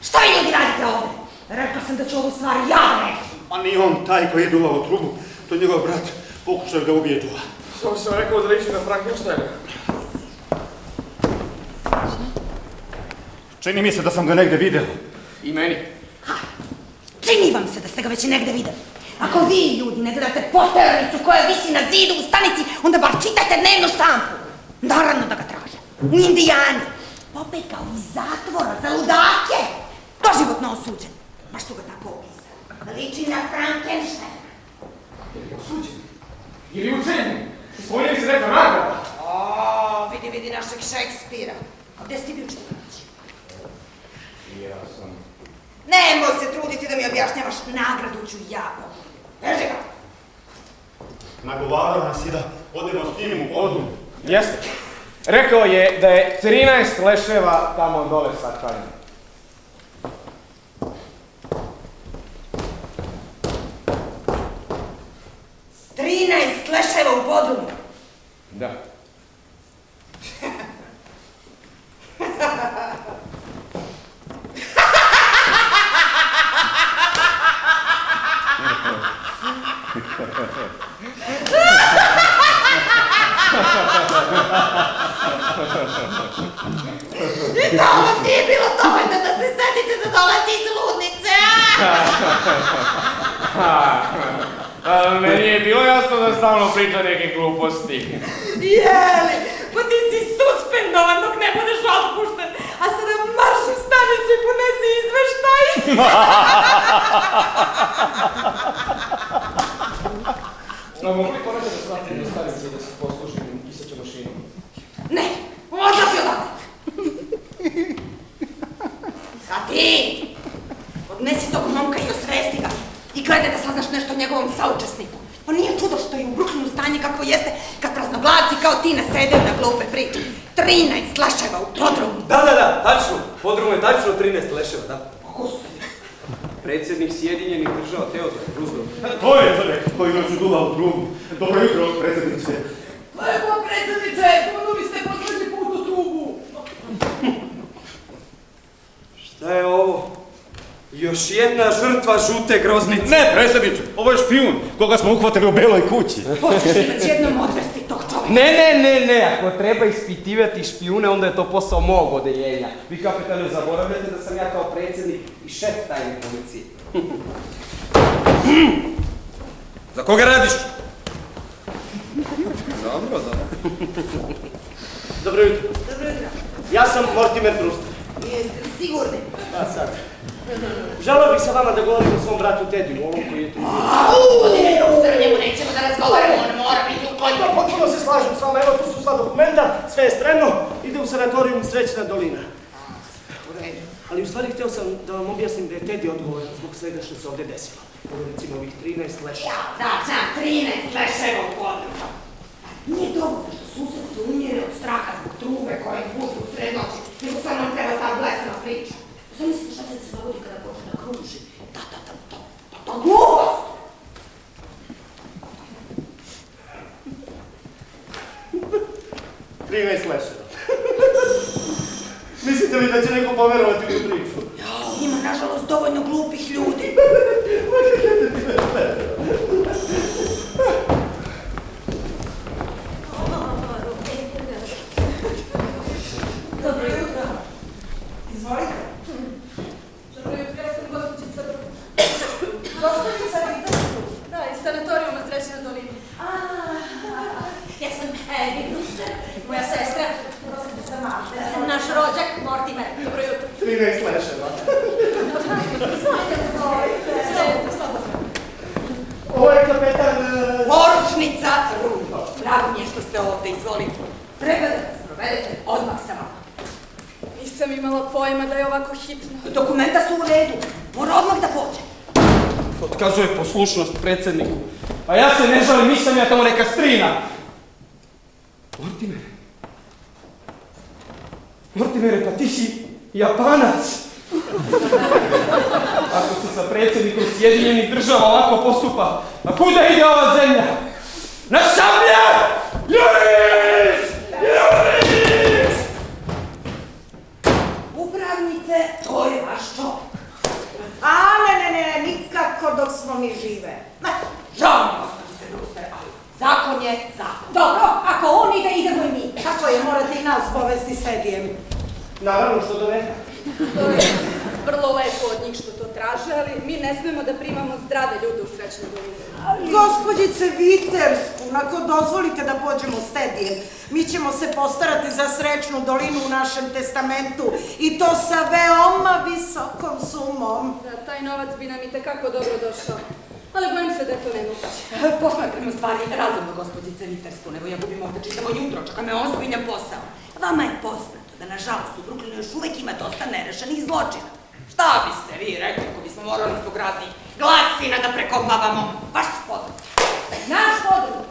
Šta vi ljudi radite ovdje? Rekla sam da ću ovu stvar ja reći. A nije on taj koji je duvao u trubu. To je njegov brat. Pokušaju da ubije Joe. Samo sam rekao da liči na Frankensteina. Čini mi se da sam ga negdje vidio. I meni. Čini vam se da ste ga već negdje vidjeli. Ako vi, ljudi, ne gledate poternicu koja visi na zidu u stanici, onda bar čitajte dnevnu štampu. Naravno da ga traže. Indijani. Pobegao iz zatvora za ludake. Doživotno osuđen. Baš su ga tako opisali. Liči na Frankenstein. Osuđen. Ili učenjen. Spominje se neka nagrada. O, vidi našeg Šekspira. A gdje si ti bio čitavač? Ja sam... Nemoj se truditi da mi objašnjavaš, nagradu ću ja. Veži ga. Nagovarao nas i da odemo s njim u podrum. Jeste. Rekao je da je 13 leševa tamo dole sakranjeno. Leševa u podrumu. Da. I to vam nije bilo dovoljno da se setite da dolazi iz ludnice, Meni je bilo jasno da stalno priča neke gluposti. Jeli, pa ti si suspendovan dok ne budeš otpušten, a sada marš u stanicu i ponesi izveštaj. Mogli konačno da shvatim do stanice da se poslužim i isaću mašinu? Ne, odlazi odavde. A ti, odnesi tog momka i osvesti ga. I gledaj da saznaš nešto o njegovom saučesniku. Pa nije čudo što je u Brooklynu stanje kako jeste kad praznoglavci kao ti nasedaju na glupe priče. 13 leševa u podrumu. Da, tačno. Podrum je tačno 13 leševa, da. Ko su? Predsjednik Sjedinjenih država, Theodore Roosevelt. To je čovjek koji noću duva u trubu. Dobro jutro, predsjedniče. Lepo, predsjedniče, punuli ste posljednji put u trubu. Šta je ovo? Još jedna žrtva žute groznice. Ne, predsjedniče, ovo je špijun koga smo uhvatili u beloj kući. Hoćeš li već jednom odvesti tog čovjeka? Ne, ako treba ispitivati špijune, onda je to posao mog odeljenja. Vi, kapitane, zaboravljate da sam ja kao predsjednik i šef tajne policije. Za koga radiš? Dobro. Dobro jutro. Dobro jutro. Ja sam Mortimer Brewster. Jeste li sigurni? A sad. Želeo bih sa vama da govorim o svom bratu Tediju, ovom koji je tu. Gospodine Brewster, o njemu nećemo da razgovaramo, on mora biti u konju. Potpuno se slažem s vama, evo tu su sva dokumenta, sve je spremno, ide u sanatorijum Srećna dolina. Ali u stvari htio sam da vam objasnim da je Teddy odgovoran zbog svega što se ovdje desilo. Ovo recimo ovih 13 leševa. Ja, da, znam, 13 leševa u području. Nije dovoljno što susjedci umire od straha zbog trube koja im putu u sred noći, nego stvarno nam treba ta blesna priča. Sam mislite šta se dogodi kada počne da kruži? To glupost! Mislite li da će neko poverovati u tu priču? Ima, nažalost, dovoljno glupih ljudi. Dobro jutro. Izvolite. Dobro jutro, ja sam gospođica Gospođica Vitersku. Da, iz sanatorijuma Srećna dolina. Ja sam Evi Brewster, moja sestra, naš rođak Mortimer. Dobro jutro. 13 leševa. Ovo je kapetan... Poručnica Rudo. Drago mi je što ste ovdje, izvolite. Treba da nas provedete odmah sa vama. Nisam imala pojma da je ovako hitno. Dokumenta su u redu. Mora odmah da pođe. Otkazuje poslušnost predsjedniku. A ja se ne žalim, nisam ja tamo neka strina. Mortimere, pa ti si Japanac. Ako se sa predsjednikom Sjedinjenih Država ovako postupa, a kuda ide ova zemlja? Na sablje! Juris! Juris! Upravnice, to je vaš čovjek. A ne, nikako dok smo mi žive. Žao mi, gospođice Brewster, ali zakon je zakon. Dobro, ako on ide, idemo i mi. Kako je, morate i nas povesti s Edijem. Naravno, što doveka. To je vrlo lepo od njih što to traže, ali mi ne smemo da primamo zdrave ljude u Srećnoj dolini. Gospođice Vitersku, ako dozvolite da pođemo s Edijem, mi ćemo se postarati za Srećnu dolinu u našem testamentu i to sa veoma visokom sumom. Da, taj novac bi nam i tekako dobro došao. Ali bojim se da je to nemoguće. Posmatramo stvari razumno, gospođice Vitersku, nego ja gubim ovdje čitavo jutro, čeka me ozbiljan posao. Vama je poznato da, nažalost, u Brooklynu još uvijek ima dosta nerešenih zločina. Šta biste vi rekli ako bismo morali zbog raznih glasina da prekopavamo vaš podrum? Naš podrum.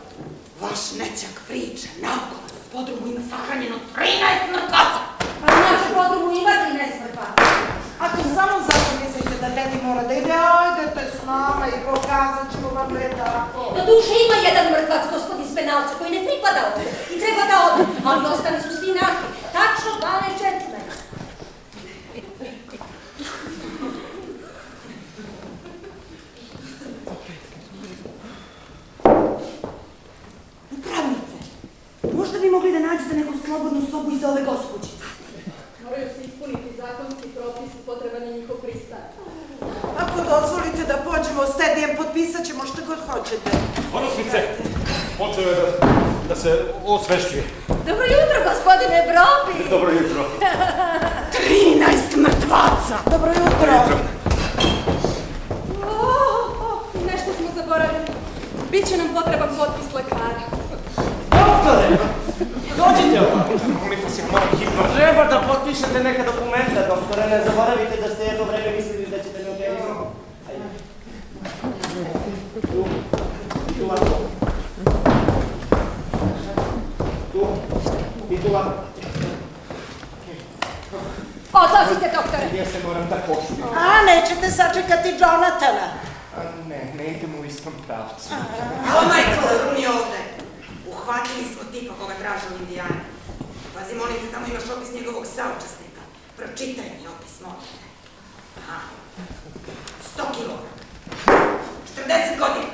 Vaš nećak priča, naokolo u podrumu ima sahranjeno 13 mrtvaca. Pa naš podrumu ima 13 mrtvaca. Ako samo zato mislite da Teddy mora da ide, ajdete s nama i pokazat ćemo vam da je tako. Do duše ima jedan mrtvac, gospodin Spenalca, koji ne pripada ovdje i treba da ode, ali ostali su svi naši. Tačno 12 džentlmena. Upravnice, možda bi mogli da nađete neku slobodnu sobu iza ove gospođice. Moraju se ispuniti zakonski propis, potreban je njihov pristanak. Ako dozvolite da pođemo s Teddyjem, potpisat ćemo što god hoćete. Porosnice, počeo je da se osvešćuje. Dobro jutro, gospodine Brobi. Dobro jutro. 13 mrtvaca! Dobro jutro. Nešto smo zaboravili. Biće nam potreban potpis lekara. Doktore, dođite ovdje. Molim vas, ja moram hitno. Treba da potpišete neka dokumenta, doktore. Ne zaboravite da ste jedno vreme mislili da ćete me operiti. Ajde. Tu. I tu ovako. Tu. I tu ovako. Odlazite, doktore. Ja se moram da poštim. A, nećete sačekati Jonathana. Ne idemo u istom pravcu. Alo, Michael, Run je ovdje. Uhvatili smo tipa koga traže u Indijani. Pazi, molim te, tamo imaš opis njegovog saučesnika. Pročitaj mi opis, molim te. Aha. 100 kilo. 40 godina.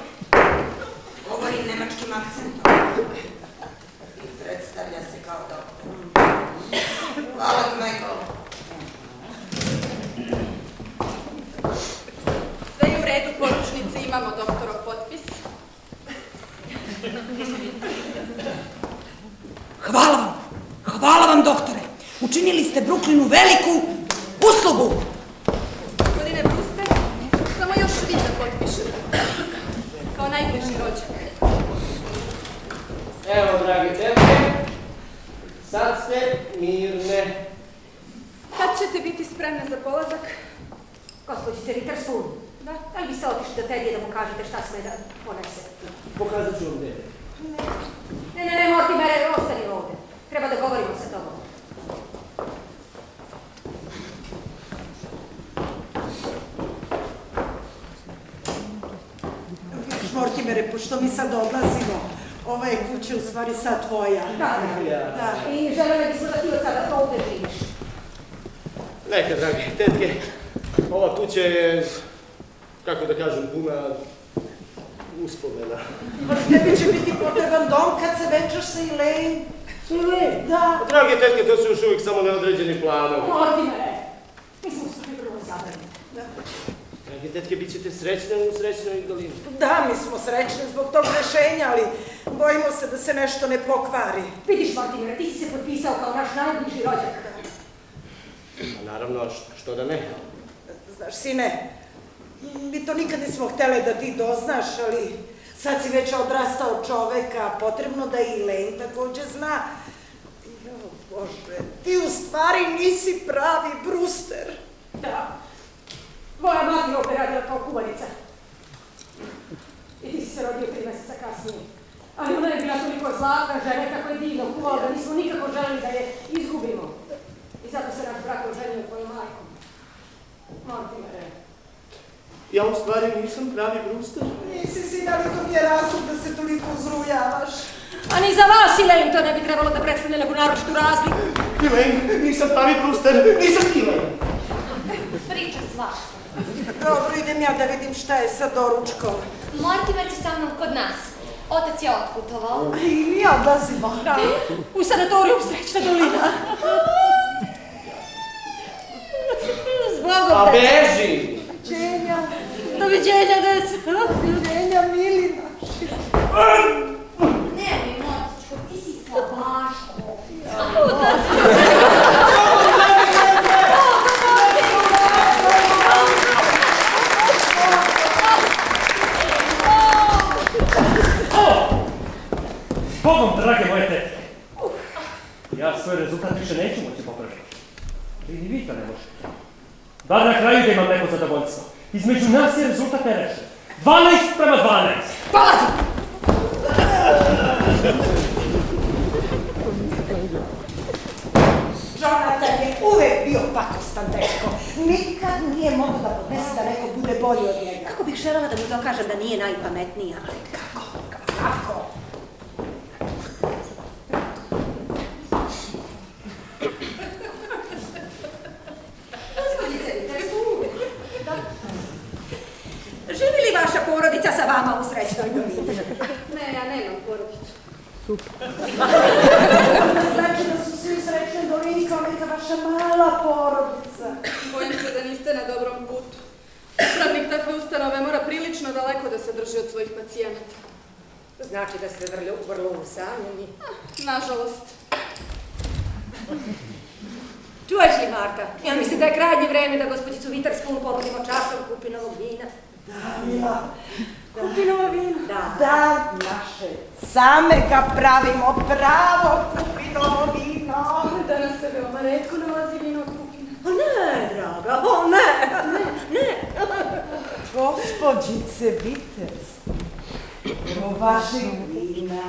Govori nemačkim akcentom. Hvala vam, doktore. Učinili ste Brooklynu veliku uslugu. Gospodine Brewster, samo još vi da potpišete. Kao najbliži rođak. Evo, dragi tetke, sad ste mirne. Kad ćete biti spremne za polazak? Gospođice Witherspoon, Da. da li biste otišli do Tedije da mu kažete šta sme da ponese? Pokazat ću vam dete. Ne, Mortimere, ostani ovde. Treba da govorimo sa tobom. Mortimere, pošto mi sad odlazimo, ova je kuća u stvari sad tvoja. Da. I željela bismo da ti od sada to ovde živiš. Neka, dragi tetke, ova kuća je, kako da kažem, puna uspomena. Tebi će biti potreban dom kad se venčaš sa Elaine. Elaine? Da. Dragi tetke, to su još uvijek samo neodređeni planovi. Mortimere, mi smo se prvo zabrani. Dragi tetke, bit ćete srećne u srećnoj dolini. Da, mi smo srećni zbog tog rešenja, ali bojimo se da se nešto ne pokvari. Vidiš, Mortimere, ti si se potpisao kao naš najbliži rođak. A naravno, što da ne? Znaš, sine, mi to nikad nismo htjeli da ti doznaš, ali sad si već odrastao čovek, a potrebno da i Elaine također zna. Jo, Bože, ti u stvari nisi pravi Brewster. Da. Moja mati ovdje radila kao kuvanica. I ti si se rodio 3 mjeseca kasnije. Ali ona je bila toliko zlatna žena, tako je divno kuvala, da nismo nikako želeli da je izgubimo. I zato se naš brak oženio tvojom majkom. Mortimere. Ja u stvari nisam pravi Brewster. Nisi, sine, ali to nije razlog da se toliko uzrujavaš. A ni za vas, Elaine, to ne bi trebalo da predstavlja neku naročitu razliku. Elaine, nisam pravi Brewster, nisam Elaine. Priča svašta. Dobro, idem ja da vidim šta je sa doručkom. Mortimer će sa mnom kod nas. Otac je otputovao. I mi odlazimo. Da, u sanatoriju Srećna dolina. Zbogom, A beži! Doviđenja. Doviđenja, deca. Doviđenja, mili naši. Ne mi, Mortičko, ti si slabaško. Bogom, drage moje tetke. Ja svoj rezultat više neću moći popraviti. I ni vi to ne možete. Bar na kraju da imam neko zadovoljstvo. Između nas je rezultat nerešen. 12:12. Polazi! Jonathan je uvek bio pakostan dečko. Nikad nije mogao da podnese da neko bude bolji od njega. Kako bih želela da mu dokažem da nije najpametnija, ali kako? Kako? Živi li vaša porodica sa vama u Srećnoj dolini? Ne, ja nemam porodicu. Znači da su svi u Srećnoj dolini kao neka vaša mala porodica. Bojim se da niste na dobrom putu. Upravnik takve ustanove mora prilično daleko da se drži od svojih pacijenata. Znači da ste vrlo usamljeni. Nažalost. Čuješ li, Marta? Ja mislim da je krajnje vreme da gospođicu Witherspoon pobudimo čašom kupinovog vina. Da, Mila. Kupinovo vino? Da. Da, naše. Same ga pravimo, pravo kupinovo vino. Danas se veoma retko nalazi vino od kupina. O ne, draga, o ne, ne. Gospođice Witherspoon, do vašeg vina